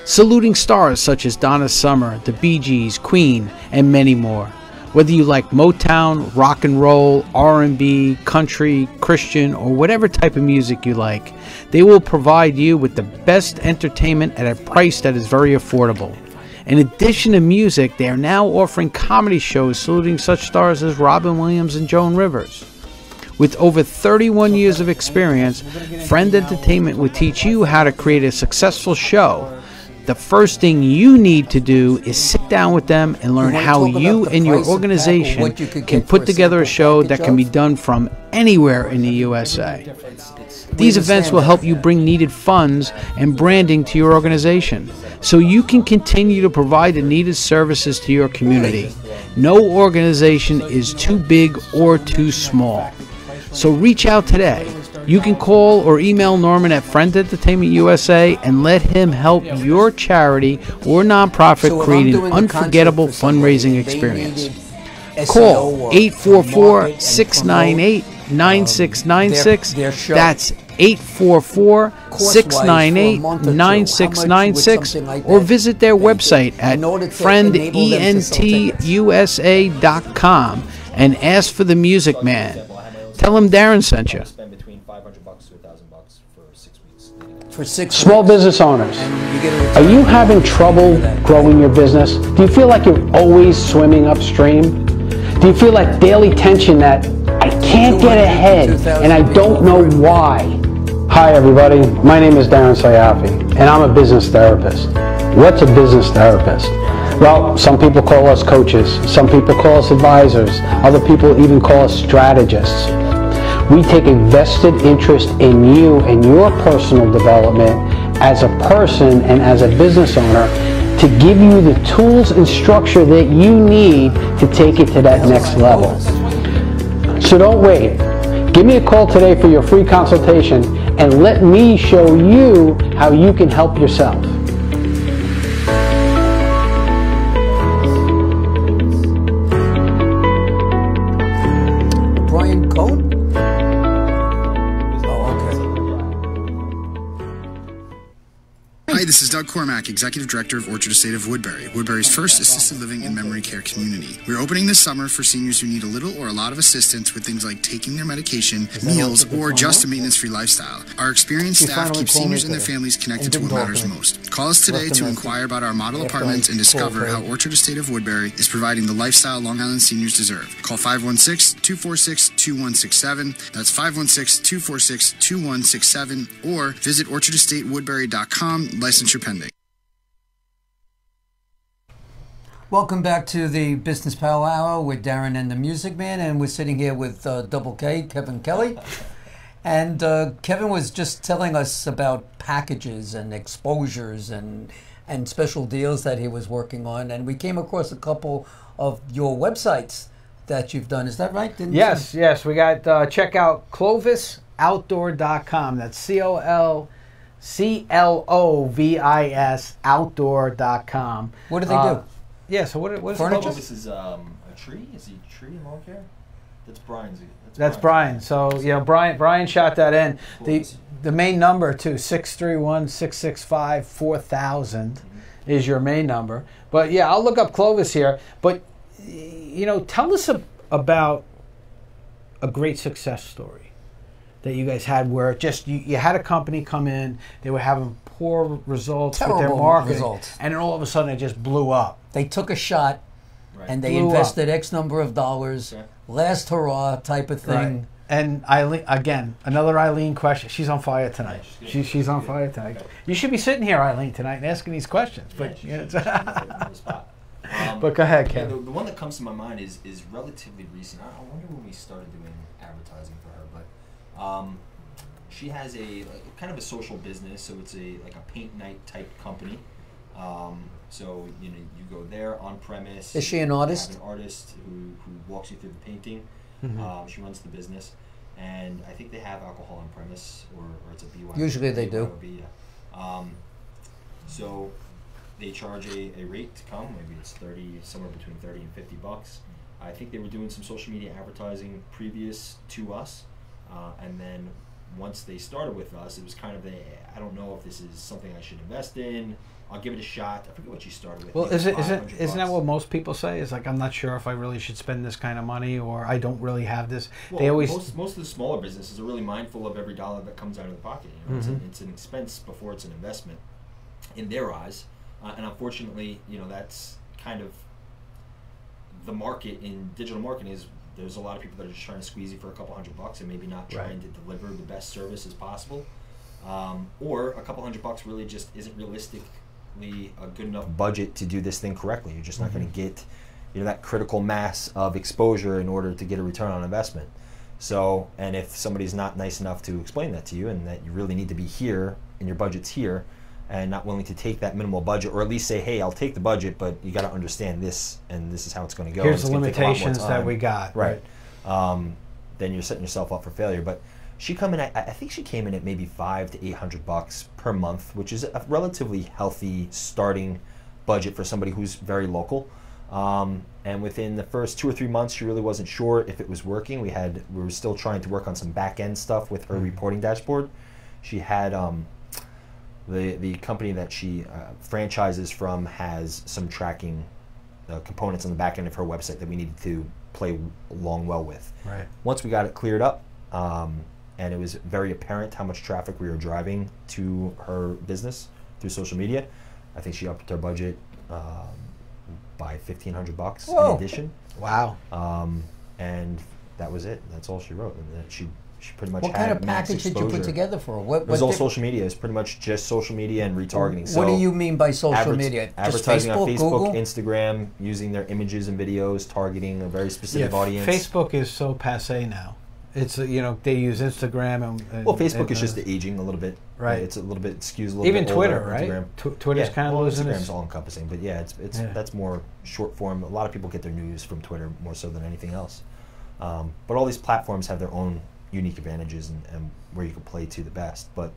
saluting stars such as Donna Summer, the Bee Gees, Queen, and many more. Whether you like Motown, rock and roll, R&B, country, Christian, or whatever type of music you like, they will provide you with the best entertainment at a price that is very affordable. In addition to music, they are now offering comedy shows saluting such stars as Robin Williams and Joan Rivers. With over 31 years of experience, Friend Entertainment will teach you how to create a successful show. The first thing you need to do is sit down with them and learn how you and your organization can put together a show that can be done from anywhere in the USA. These events will help you bring needed funds and branding to your organization, so you can continue to provide the needed services to your community. No organization is too big or too small. So reach out today. You can call or email Norman at Friend Entertainment USA and let him help your charity or nonprofit create an unforgettable fundraising experience. Call 844-698-9696. That's 844-698-9696, or visit their website at friendentusa.com and ask for the Music Man. Tell him Darren sent you. For 6 Small business owners, are you having trouble growing your business? Do you feel like you're always swimming upstream? Do you feel like daily tension that I can't get ahead and I don't know why? Hi everybody, my name is Darren Sayafi and I'm a business therapist. What's a business therapist? Well, some people call us coaches, some people call us advisors, other people even call us strategists. We take a vested interest in you and your personal development as a person and as a business owner to give you the tools and structure that you need to take it to that next level. So don't wait. Give me a call today for your free consultation and let me show you how you can help yourself. Brian Cohn? Hi, this is Doug Cormack, Executive Director of Orchard Estate of Woodbury, Woodbury's first assisted living and memory care community. We're opening this summer for seniors who need a little or a lot of assistance with things like taking their medication, meals, or just a maintenance-free lifestyle. Our experienced staff keeps seniors and their families connected to what matters most. Call us today to inquire about our model apartments and discover how Orchard Estate of Woodbury is providing the lifestyle Long Island seniors deserve. Call 516-246-2167. That's 516-246-2167, or visit orchardestatewoodbury.com. Licensure pending. Welcome back to the Business Power Hour with Darren and the Music Man, and we're sitting here with Double K, Kevin Kelly. And Kevin was just telling us about packages and exposures and special deals that he was working on, and we came across a couple of your websites that you've done. Is that right? Yes. We got, check out ClovisOutdoor.com. That's CLOVIS outdoor.com. What do they do? Yeah, so what is furniture? This is a tree? Is he a tree in lawn care? That's Brian's. That's Brian. So, yeah, Brian shot that in. The main number, too, 631-665-4000 is your main number. But, yeah, I'll look up Clovis here. But, you know, tell us about a great success story that you guys had where just you had a company come in, they were having poor results with their marketing, and then all of a sudden it just blew up. They took a shot, and they invested X number of dollars, last hurrah type of thing. Right. And Eileen, again, another Eileen question. She's on fire tonight. She's on fire tonight. You should be sitting here, Eileen, tonight and asking these questions. But but go ahead, Ken. The one that comes to my mind is relatively recent. I wonder when we started doing advertising for her, but she has a kind of a social business, so it's like a paint night type company. So you go there on premise. Is she an artist? An artist who walks you through the painting. Mm-hmm. She runs the business, and I think they have alcohol on premise, or it's a BYOB. Usually they do. So they charge a rate to come. Maybe it's somewhere between 30 and $50. I think they were doing some social media advertising previous to us, and then once they started with us, it was kind of I don't know if this is something I should invest in. I'll give it a shot. I forget what she started with. Well, isn't that what most people say? Is like, I'm not sure if I really should spend this kind of money, or I don't really have this. Well, they always most of the smaller businesses are really mindful of every dollar that comes out of the pocket. You know, it's an expense before it's an investment in their eyes, and unfortunately, you know, that's kind of the market in digital marketing. Is there's a lot of people that are just trying to squeeze you for a couple $100 and maybe not trying to deliver the best service as possible, or a couple $100 really just isn't realistically a good enough budget to do this thing correctly. You're just not going to get, you know, that critical mass of exposure in order to get a return on investment. So, and if somebody's not nice enough to explain that to you, and that you really need to be here and your budget's here, and not willing to take that minimal budget, or at least say, hey, I'll take the budget, but you got to understand this, and this is how it's going to go. Here's the limitations that we got. Right. Then you're setting yourself up for failure. But she come in. I think she came in at maybe $500 to $800 per month, which is a relatively healthy starting budget for somebody who's very local. And within the first 2 or 3 months, she really wasn't sure if it was working. We were still trying to work on some back end stuff with her reporting dashboard. She had the company that she franchises from has some tracking components on the back end of her website that we needed to play along well with. Right. Once we got it cleared up, and it was very apparent how much traffic we were driving to her business through social media, I think she upped her budget by $1,500 in addition. Wow. And that was it. That's all she wrote. And then she pretty much What had kind of max package did you exposure. put together for her? It was all social media. It's pretty much just social media and retargeting. What do you mean by social media? Just Advertising Facebook, on Facebook, Google? Instagram, using their images and videos, targeting a very specific audience. Facebook is so passé now. It's you know, they use Instagram and well, Facebook is just aging a little bit. Right. It's a little bit skews a little even bit Twitter, older. right? Instagram. Twitter's kind of losing Instagram's its all encompassing, but yeah, that's more short form. A lot of people get their news from Twitter more so than anything else. But all these platforms have their own unique advantages and where you can play to the best. But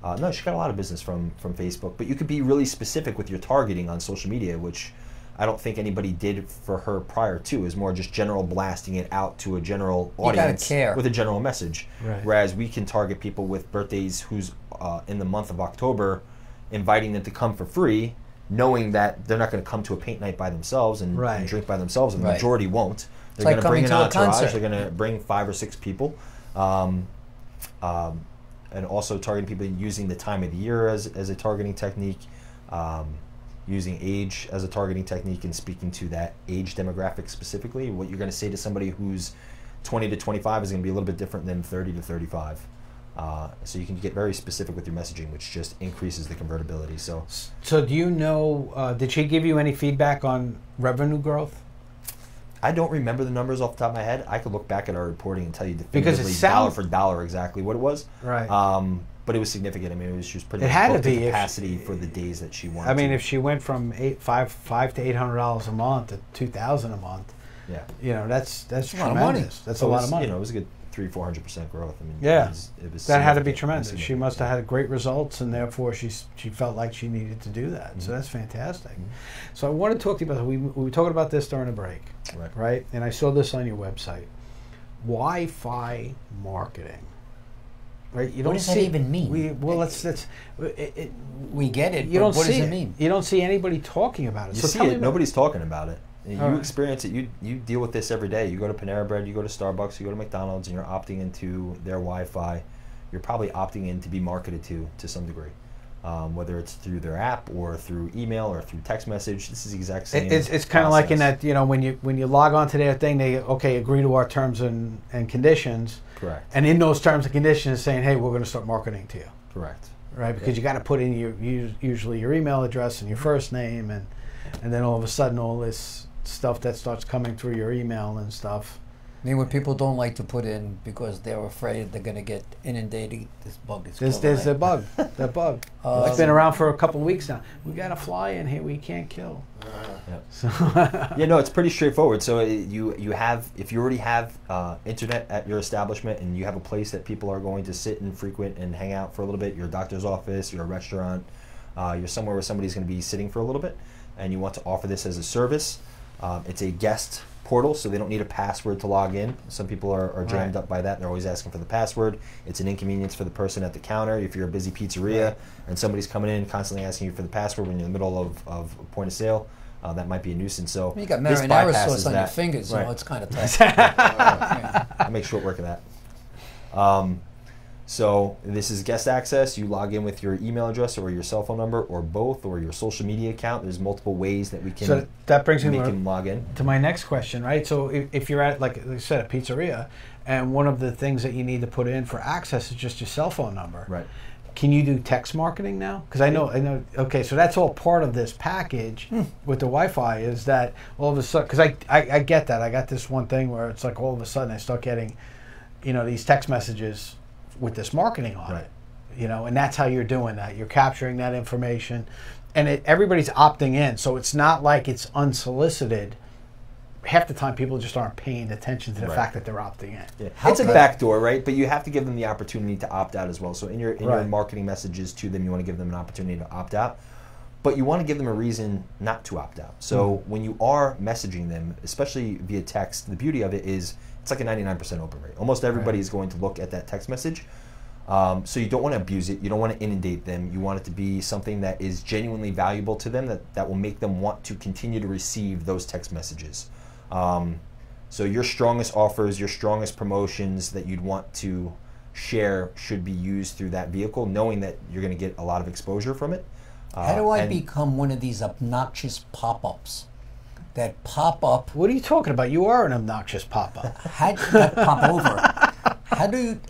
no, she got a lot of business from Facebook. But you could be really specific with your targeting on social media, which I don't think anybody did for her prior to. Is more just general blasting it out to a general audience with a general message. Right. Whereas we can target people with birthdays who's in the month of October, inviting them to come for free, knowing that they're not going to come to a paint night by themselves and drink by themselves, and the majority won't. They're going to bring an entourage. They're going to bring 5 or 6 people. And also targeting people using the time of the year as a targeting technique, using age as a targeting technique, and speaking to that age demographic specifically. What you're going to say to somebody who's 20 to 25 is going to be a little bit different than 30 to 35. So you can get very specific with your messaging, which just increases the convertibility. So do you know, did she give you any feedback on revenue growth? I don't remember the numbers off the top of my head. I could look back at our reporting and tell you definitively dollar for dollar exactly what it was. Right. But it was significant. I mean, she was pretty much booked to the be capacity for the days that she wanted. I mean, if she went from $500 to $800 a month to $2,000 a month, yeah, you know, that's a lot of money. That's a lot of money. You know, it was a good 300-400% growth. I mean, yeah, it was that had to be tremendous. She must have had great results, and therefore she felt like she needed to do that. So that's fantastic. So I want to talk to you about, we were talking about this during the break, right? And I saw this on your website, Wi-Fi marketing. Right? You what does that even mean? We get it. You don't what see does it it mean? You don't see anybody talking about it. You so see it. Nobody's talking about it. You experience it. You deal with this every day. You go to Panera Bread, you go to Starbucks, you go to McDonald's, and you're opting into their Wi-Fi. You're probably opting in to be marketed to some degree, whether it's through their app or through email or through text message. This is the exact same. It's kind of like in that, you know, when you log on to their thing, they agree to our terms and conditions. Correct. And in those terms and conditions, saying, hey, we're going to start marketing to you. Correct. Right, because you got to put in usually your email address and your first name, and then all of a sudden all this stuff that starts coming through your email and stuff. I mean, what people don't like to put in because they're afraid they're going to get inundated. This bug is there's a bug. That bug. It's been around for a couple of weeks now. We got a fly in here we can't kill. So yeah, no, it's pretty straightforward. So if you already have internet at your establishment and you have a place that people are going to sit and frequent and hang out for a little bit, your doctor's office, your restaurant, you're somewhere where somebody's going to be sitting for a little bit, and you want to offer this as a service. It's a guest portal, so they don't need a password to log in. Some people are jammed up by that, and they're always asking for the password. It's an inconvenience for the person at the counter. If you're a busy pizzeria and somebody's coming in constantly asking you for the password when you're in the middle of a point of sale, that might be a nuisance. So you got marinara sauce on your fingers, you know, it's kind of tough. I make short work of that. So this is guest access. You log in with your email address or your cell phone number or both, or your social media account. There's multiple ways that we can so that brings me make them log in. To my next question, right? So if you're at, like I said, a pizzeria, and one of the things that you need to put in for access is just your cell phone number. Right. Can you do text marketing now? Because I know. Okay, so that's all part of this package with the Wi-Fi. Is that all of a sudden? Because I get that. I got this one thing where it's like all of a sudden I start getting, these text messages with this marketing on it, and that's how you're doing that. You're capturing that information, and everybody's opting in, so it's not like it's unsolicited. Half the time, people just aren't paying attention to the fact that they're opting in. Yeah. It's a backdoor, right? But you have to give them the opportunity to opt out as well. So in your marketing messages to them, you want to give them an opportunity to opt out, but you want to give them a reason not to opt out. So when you are messaging them, especially via text, the beauty of it is it's like a 99% open rate. Almost everybody is going to look at that text message. So you don't want to abuse it. You don't want to inundate them. You want it to be something that is genuinely valuable to them, that will make them want to continue to receive those text messages. So your strongest offers, your strongest promotions that you'd want to share should be used through that vehicle, knowing that you're going to get a lot of exposure from it. How do I become one of these obnoxious pop-ups that pop up? What are you talking about? You are an obnoxious pop-up. How that pop over? How do you?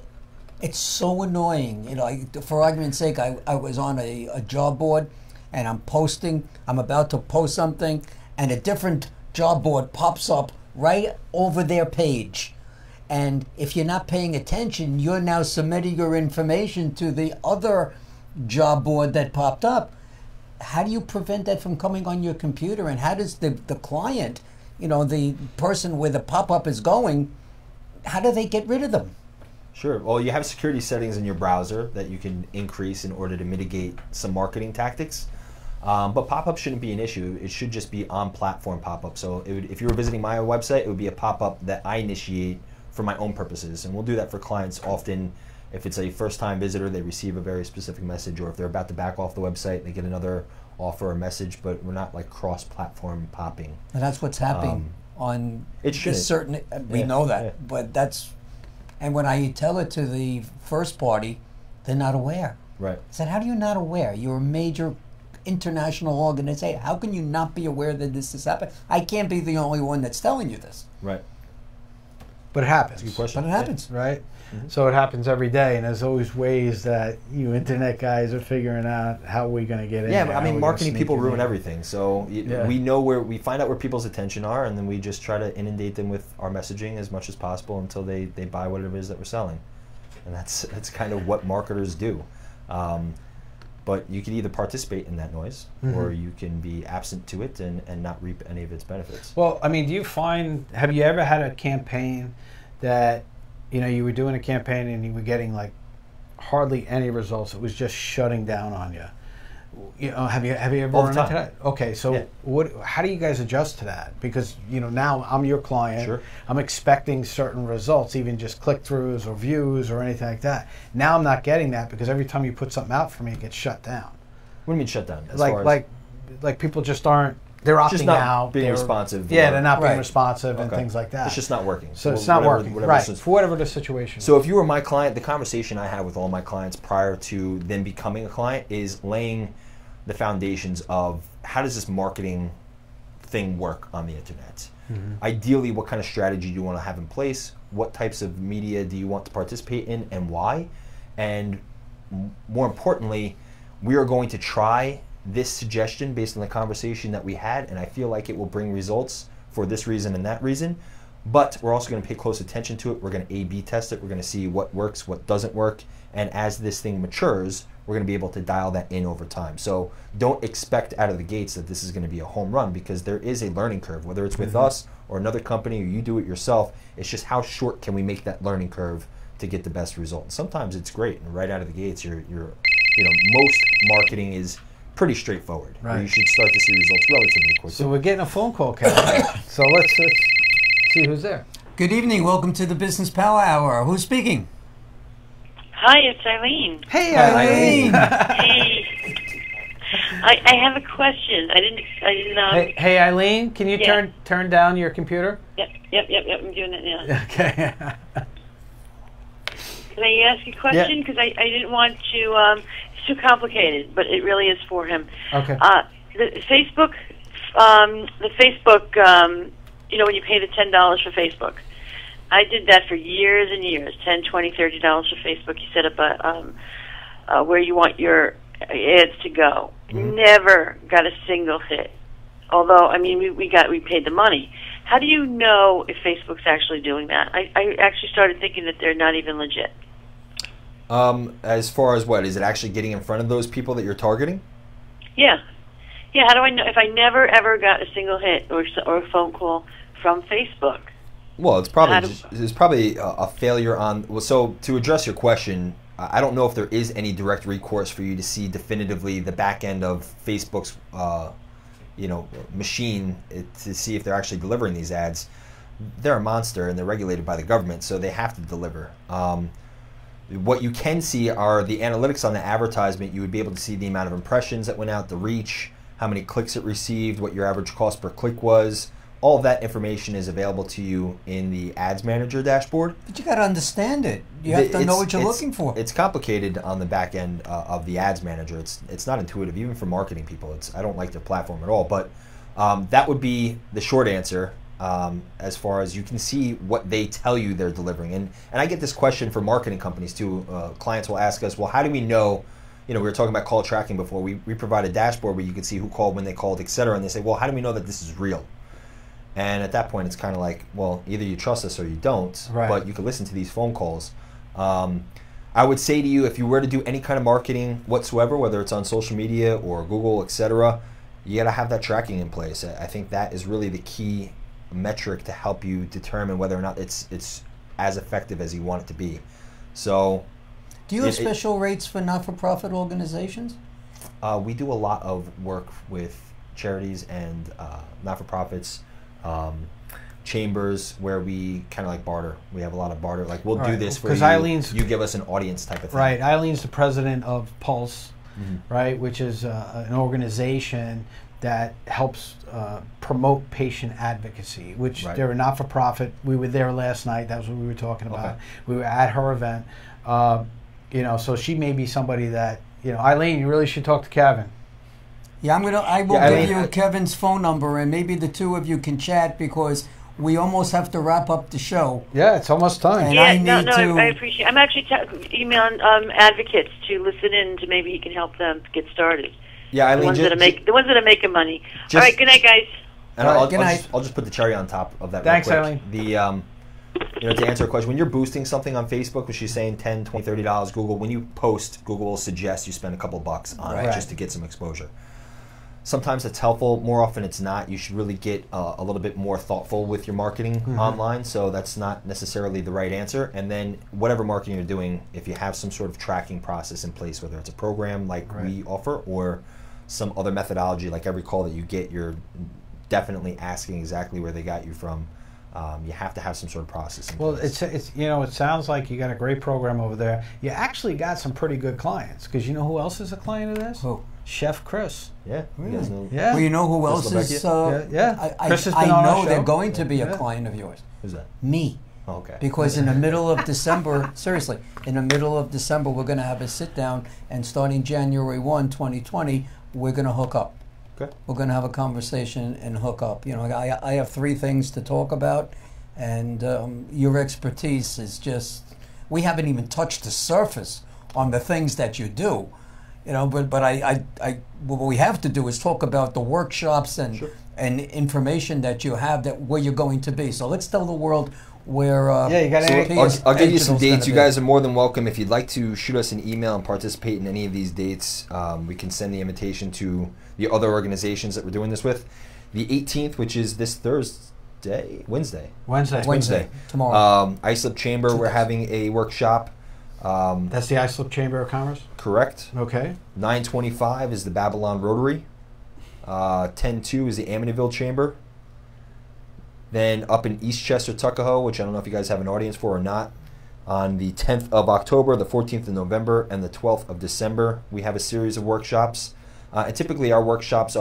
It's so annoying. For argument's sake, I was on a job board, and I'm about to post something, and a different job board pops up right over their page. And if you're not paying attention, you're now submitting your information to the other job board that popped up. How do you prevent that from coming on your computer? And how does the client, the person where the pop-up is going, how do they get rid of them? Sure. Well, you have security settings in your browser that you can increase in order to mitigate some marketing tactics. But pop-up shouldn't be an issue. It should just be on-platform pop-up. So if you were visiting my website, it would be a pop-up that I initiate for my own purposes. And we'll do that for clients often. If it's a first-time visitor, they receive a very specific message, or if they're about to back off the website, they get another offer or message, but we're not like cross-platform popping. And that's what's happening on this certain, we know that, but that's, and when I tell it to the first party, they're not aware. Right. I said, how are you not aware? You're a major international organization. How can you not be aware that this is happening? I can't be the only one that's telling you this. Right. But it happens. That's a good question. But it happens. Right? So it happens every day, and there's always ways that you internet guys are figuring out how we're going to get in. Yeah, I mean, marketing people ruin everything. So we know we find out where people's attention are, and then we just try to inundate them with our messaging as much as possible until they buy whatever it is that we're selling. And that's kind of what marketers do. But you can either participate in that noise, or you can be absent to it and not reap any of its benefits. Well, I mean, have you ever had a campaign that, you were doing a campaign and you were getting like hardly any results? It was just shutting down on you. Have you ever All the run into time. that? Okay, so how do you guys adjust to that? Because now I'm your client. Sure. I'm expecting certain results, even just click-throughs or views or anything like that. Now I'm not getting that because every time you put something out for me, it gets shut down. What do you mean shut down? Like people just aren't. They're opting just not out. being responsive. Yeah, they're not being responsive and things like that. It's just not working. So it's not working, right, for whatever the situation is. So if you were my client, the conversation I had with all my clients prior to them becoming a client is laying the foundations of how does this marketing thing work on the internet? Ideally, what kind of strategy do you want to have in place? What types of media do you want to participate in and why? And more importantly, we are going to try this suggestion based on the conversation that we had, and I feel like it will bring results for this reason and that reason. But we're also going to pay close attention to it. We're going to A/B test it. We're going to see what works, what doesn't work. And as this thing matures, we're going to be able to dial that in over time. So don't expect out of the gates that this is going to be a home run, because there is a learning curve, whether it's with us or another company or you do it yourself. It's just how short can we make that learning curve to get the best result. And sometimes it's great, and right out of the gates, most marketing is pretty straightforward. Right. You should start to see results relatively quickly. So we're getting a phone call, Kevin. So let's see who's there. Good evening. Welcome to the Business Power Hour. Who's speaking? Hi, it's Eileen. Hey, Eileen. Hey. I have a question. I didn't. Hey, Eileen, can you Yeah. turn down your computer? Yep. I'm doing it now. Okay. Can I ask you a question? Because I didn't want to. It's too complicated, but it really is for him. Okay. The Facebook. You know, when you pay the $10 for Facebook. I did that for years and years. $10, $20, $30 for Facebook. You set up a where you want your ads to go. Never got a single hit. Although, I mean, we paid the money. How do you know if Facebook's actually doing that? I actually started thinking that they're not even legit. As far as what? Is it actually getting in front of those people that you're targeting? Yeah. Yeah, how do I know if I never ever got a single hit or a phone call from Facebook? Well, it's probably a failure on. Well, so to address your question, I don't know if there is any direct recourse for you to see definitively the back end of Facebook's, machine to see if they're actually delivering these ads. They're a monster and they're regulated by the government, so they have to deliver. What you can see are the analytics on the advertisement. You would be able to see the amount of impressions that went out, the reach, how many clicks it received, what your average cost per click was. All of that information is available to you in the Ads Manager dashboard. But you got to understand it. You have to know what you're looking for. It's complicated on the back end of the Ads Manager. It's not intuitive, even for marketing people. I don't like their platform at all. But that would be the short answer as far as you can see what they tell you they're delivering. And I get this question from marketing companies too. Clients will ask us, well, how do we know? You know, we were talking about call tracking before. We provide a dashboard where you can see who called, when they called, et cetera. And they say, well, how do we know that this is real? And at that point, it's kind of like, well, either you trust us or you don't, right. But you can listen to these phone calls. I would say to you, if you were to do any kind of marketing whatsoever, whether it's on social media or Google, etc., you got to have that tracking in place. I think that is really the key metric to help you determine whether or not it's as effective as you want it to be. So, do you have special rates for not-for-profit organizations? We do a lot of work with charities and not-for-profits. Chambers where we kind of like barter. We have a lot of barter. Like we'll do this for you. Eileen's, you give us an audience type of thing. Right. Eileen's the president of Pulse, right, which is an organization that helps promote patient advocacy, which they're a not-for-profit. We were there last night. That was what we were talking about. Okay. We were at her event. So she may be somebody that, Eileen, you really should talk to Kevin. Yeah, I will give you Kevin's phone number, and maybe the two of you can chat because we almost have to wrap up the show. Yeah, it's almost time. And I appreciate. I'm actually emailing advocates to listen in to maybe he can help them get started. Yeah, Eileen, the ones that are making money. All right, good night, guys. And I'll just put the cherry on top of that. Thanks, real Eileen. To answer a question, when you're boosting something on Facebook, which she's saying $10, $20, $30, Google, when you post, Google will suggest you spend a couple bucks on it just to get some exposure. Sometimes it's helpful. More often it's not. You should really get a little bit more thoughtful with your marketing online. So that's not necessarily the right answer. And then whatever marketing you're doing, if you have some sort of tracking process in place, whether it's a program like we offer or some other methodology, like every call that you get, you're definitely asking exactly where they got you from. You have to have some sort of process in place. It sounds like you got a great program over there. You actually got some pretty good clients because you know who else is a client of this? Who? Chef Chris. Yeah. Really? You guys know, Well, you know who else is? Chris has been I on our know show. they're going to be a client of yours. Who's that? Me. Oh, okay. Because in the middle of December, seriously, in the middle of December, we're going to have a sit down, and starting January 1, 2020, we're going to hook up. Okay. We're going to have a conversation and hook up. I have 3 things to talk about, and your expertise is just, we haven't even touched the surface on the things that you do. But what we have to do is talk about the workshops and information that you have where you're going to be. So let's tell the world where. You got I'll give you some dates. You guys are more than welcome. If you'd like to shoot us an email and participate in any of these dates, we can send the invitation to the other organizations that we're doing this with. The 18th, which is this Wednesday. Tomorrow. Islip Chamber, we're having a workshop. That's the Islip Chamber of Commerce? Correct. Okay. 925 is the Babylon Rotary. 10-2 is the Amityville Chamber. Then up in Eastchester, Tuckahoe, which I don't know if you guys have an audience for or not, on the 10th of October, the 14th of November, and the 12th of December, we have a series of workshops. And typically our workshops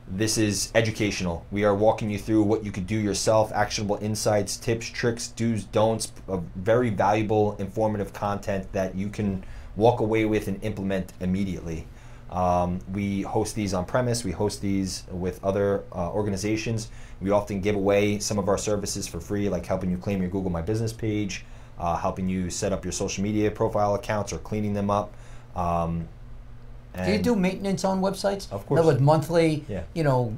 this is educational. We are walking you through what you could do yourself, actionable insights, tips, tricks, do's, don'ts, very valuable, informative content that you can walk away with and implement immediately. We host these on premise. We host these with other organizations. We often give away some of our services for free, like helping you claim your Google My Business page, helping you set up your social media profile accounts or cleaning them up. Do you do maintenance on websites? Of course. With monthly, Yeah. you know.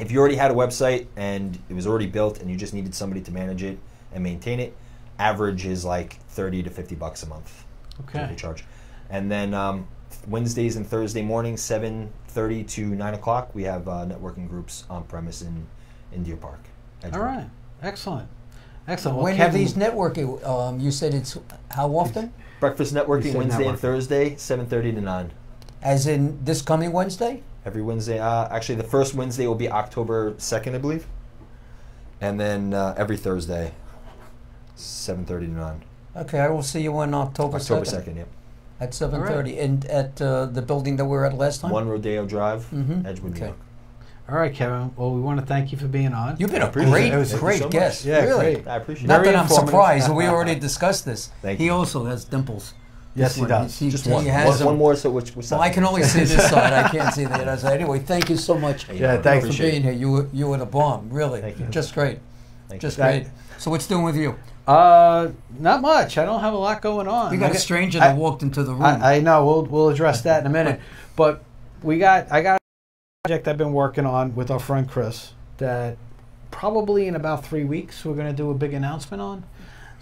If you already had a website and it was already built and you just needed somebody to manage it and maintain it, average is like $30 to $50 a month. Okay. We charge. And then Wednesdays and Thursday mornings, 7:30 to 9 o'clock, we have networking groups on premise in Deer Park. All right. Excellent. Excellent. When are these networking? You said it's how often? Breakfast networking Wednesday and Thursday, 7:30 to 9. As in this coming Wednesday? Every Wednesday. Actually, the first Wednesday will be October 2nd, I believe. And then every Thursday, 7:30 to 9. Okay, I will see you on October 2nd. October 2nd, yep. At 7:30, and at the building that we were at last time? 1 Rodeo Drive, Edgewood, New Okay. York. All right, Kevin. Well, we want to thank you for being on. You've been a great guest. Yeah, really. great. I appreciate Not it. that I'm informative. surprised. We already discussed this. Thank he you. also has dimples. Yes, This he one, does. Just he one. has One more, so which well, I can only see this side. I can't see the other side. Anyway, thank you so much Yeah, thanks for being here. You were the bomb, really. Thank you. Just great. Thank Just you. great. So what's doing with you? Not much. I don't have a lot going on. You got a stranger that walked into the room. I know. We'll address that in a minute. But I got a project I've been working on with our friend Chris that probably in about 3 weeks we're going to do a big announcement on.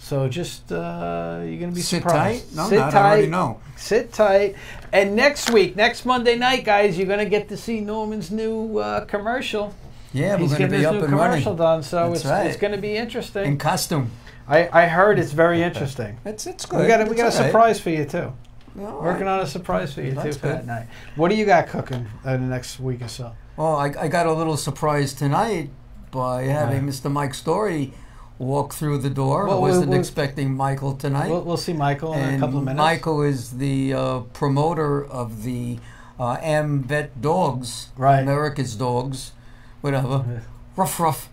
So just you're going to be Sit surprised. tight? No, Sit not, tight. I already know. Sit tight. And next week, next Monday night, guys, you're going to get to see Norman's new commercial. Yeah, He's we're going to getting be his up new and running. commercial done, so That's right. it's going to be interesting. In costume. I heard it's very interesting. It's good. We got a It's all right. surprise for you too. All Working right. on a surprise for you That's too for good. that night. What do you got cooking in the next week or so? Well, I got a little surprise tonight by having Mr. Mike Story walk through the door. Well, I wasn't we'll- expecting Michael tonight. We'll see Michael in a couple of minutes. Michael is the promoter of the AmVet dogs, Right. America's Dogs, whatever. Ruff. Rough.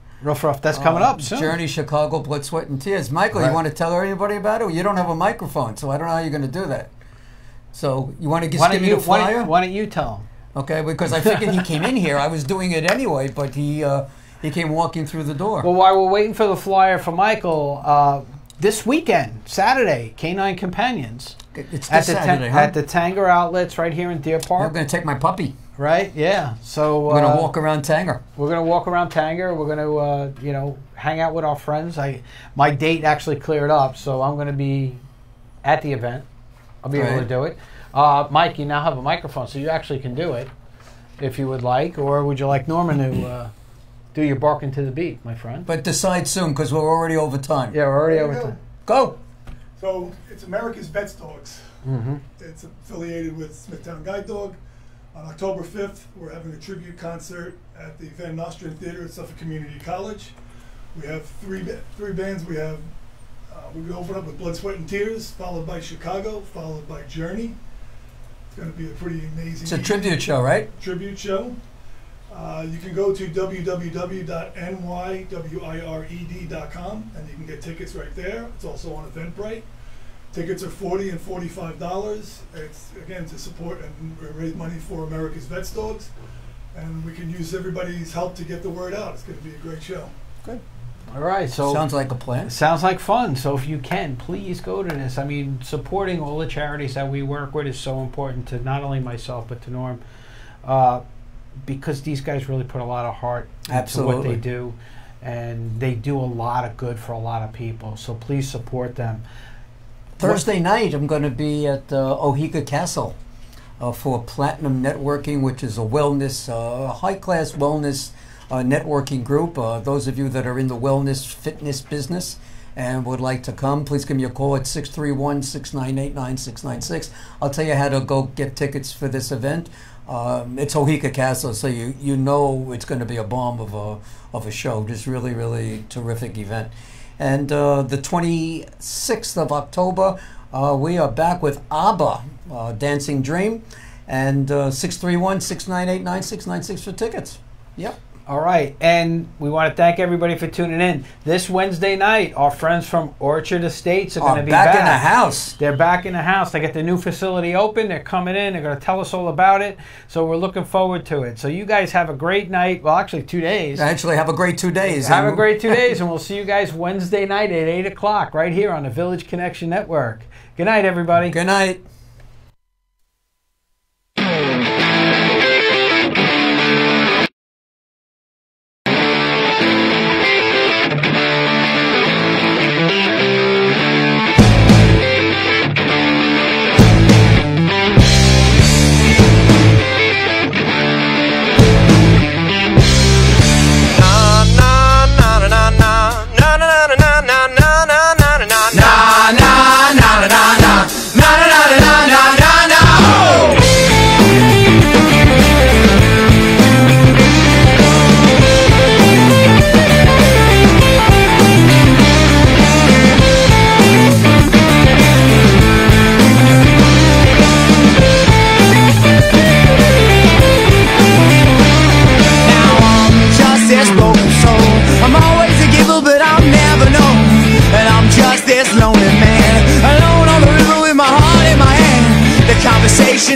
That's coming up soon. Journey Chicago, Blood, Sweat, and Tears. Michael, Right. you want to tell anybody about it? Well, you don't have a microphone, so I don't know how you're going to do that. So you want to just Why give don't me you the flyer? why don't you tell him? Okay, because I figured he came in here. I was doing it anyway, but he came walking through the door. Well, while we're waiting for the flyer for Michael, this weekend, Saturday, Canine Companions. It's at this the Saturday, huh? at the Tanger Outlets right here in Deer Park. I'm going to take my puppy. Right? Yeah. So We're going to walk around Tanger. We're going to walk around Tanger. We're going to hang out with our friends. My date actually cleared up, so I'm going to be at the event. I'll be able to do it. Mike, you now have a microphone, so you actually can do it if you would like, or would you like Norman to do your barking to the beat, my friend? But decide soon, because we're already over time. Yeah, we're already over time. Go. So it's America's Vets Dogs. Mm-hmm. It's affiliated with Smithtown Guide Dog. On October 5th, we're having a tribute concert at the Van Nostrand Theater at Suffolk Community College. We have three bands. We have we open up with Blood, Sweat, and Tears, followed by Chicago, followed by Journey. It's going to be a pretty amazing. It's a tribute show, right? Tribute show. You can go to www.nywired.com and you can get tickets right there. It's also on Eventbrite. Tickets are $40 and $45. It's again to support and raise money for America's Vets Dogs, and we can use everybody's help to get the word out. It's going to be a great show. Good. All right. So sounds like a plan. Sounds like fun. So if you can, please go to this. I mean, supporting all the charities that we work with is so important to not only myself but to Norm, because these guys really put a lot of heart into what they do, and they do a lot of good for a lot of people. So please support them. Thursday night, I'm going to be at Ohiga Castle for Platinum Networking, which is a wellness, high-class wellness networking group. Those of you that are in the wellness fitness business, and would like to come, please give me a call at 631-698-9696. I'll tell you how to go get tickets for this event. It's Oheka Castle, so you know it's going to be a bomb of a show. Just really, really terrific event. And the 26th of October, we are back with ABBA, Dancing Dream, and 631-698-9696 for tickets. Yep. All right, and we want to thank everybody for tuning in. This Wednesday night, our friends from Orchard Estates are going to be back in the house. They're back in the house. They got the new facility open. They're coming in. They're going to tell us all about it. So we're looking forward to it. So you guys have a great night. Well, actually, 2 days. Actually, have a great 2 days. Have a great 2 days, and we'll see you guys Wednesday night at 8 o'clock right here on the Village Connection Network. Good night, everybody. Good night.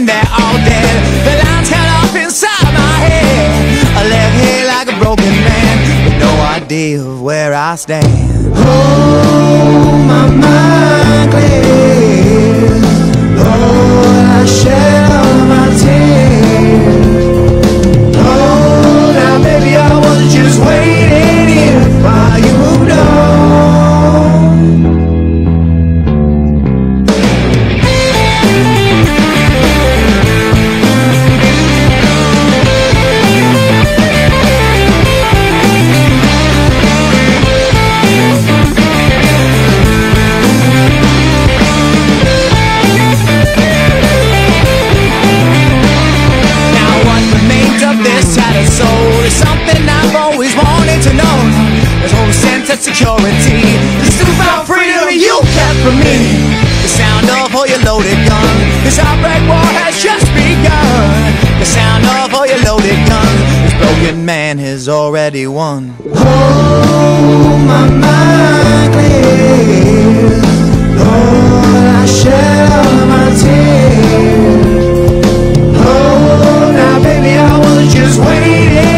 They're all dead. The lines held up inside my head. I left here like a broken man with no idea of where I stand. Oh, my mind clear. Lord, I shed all my tears. Oh, now baby, I was just waiting here while you moved on. Security, this is about freedom you kept from me. The sound of all your loaded gun. This outbreak war has just begun. The sound of all your loaded gun. This broken man has already won. Oh, my mind clear. Lord, I shed all my tears. Oh, now baby, I was just waiting.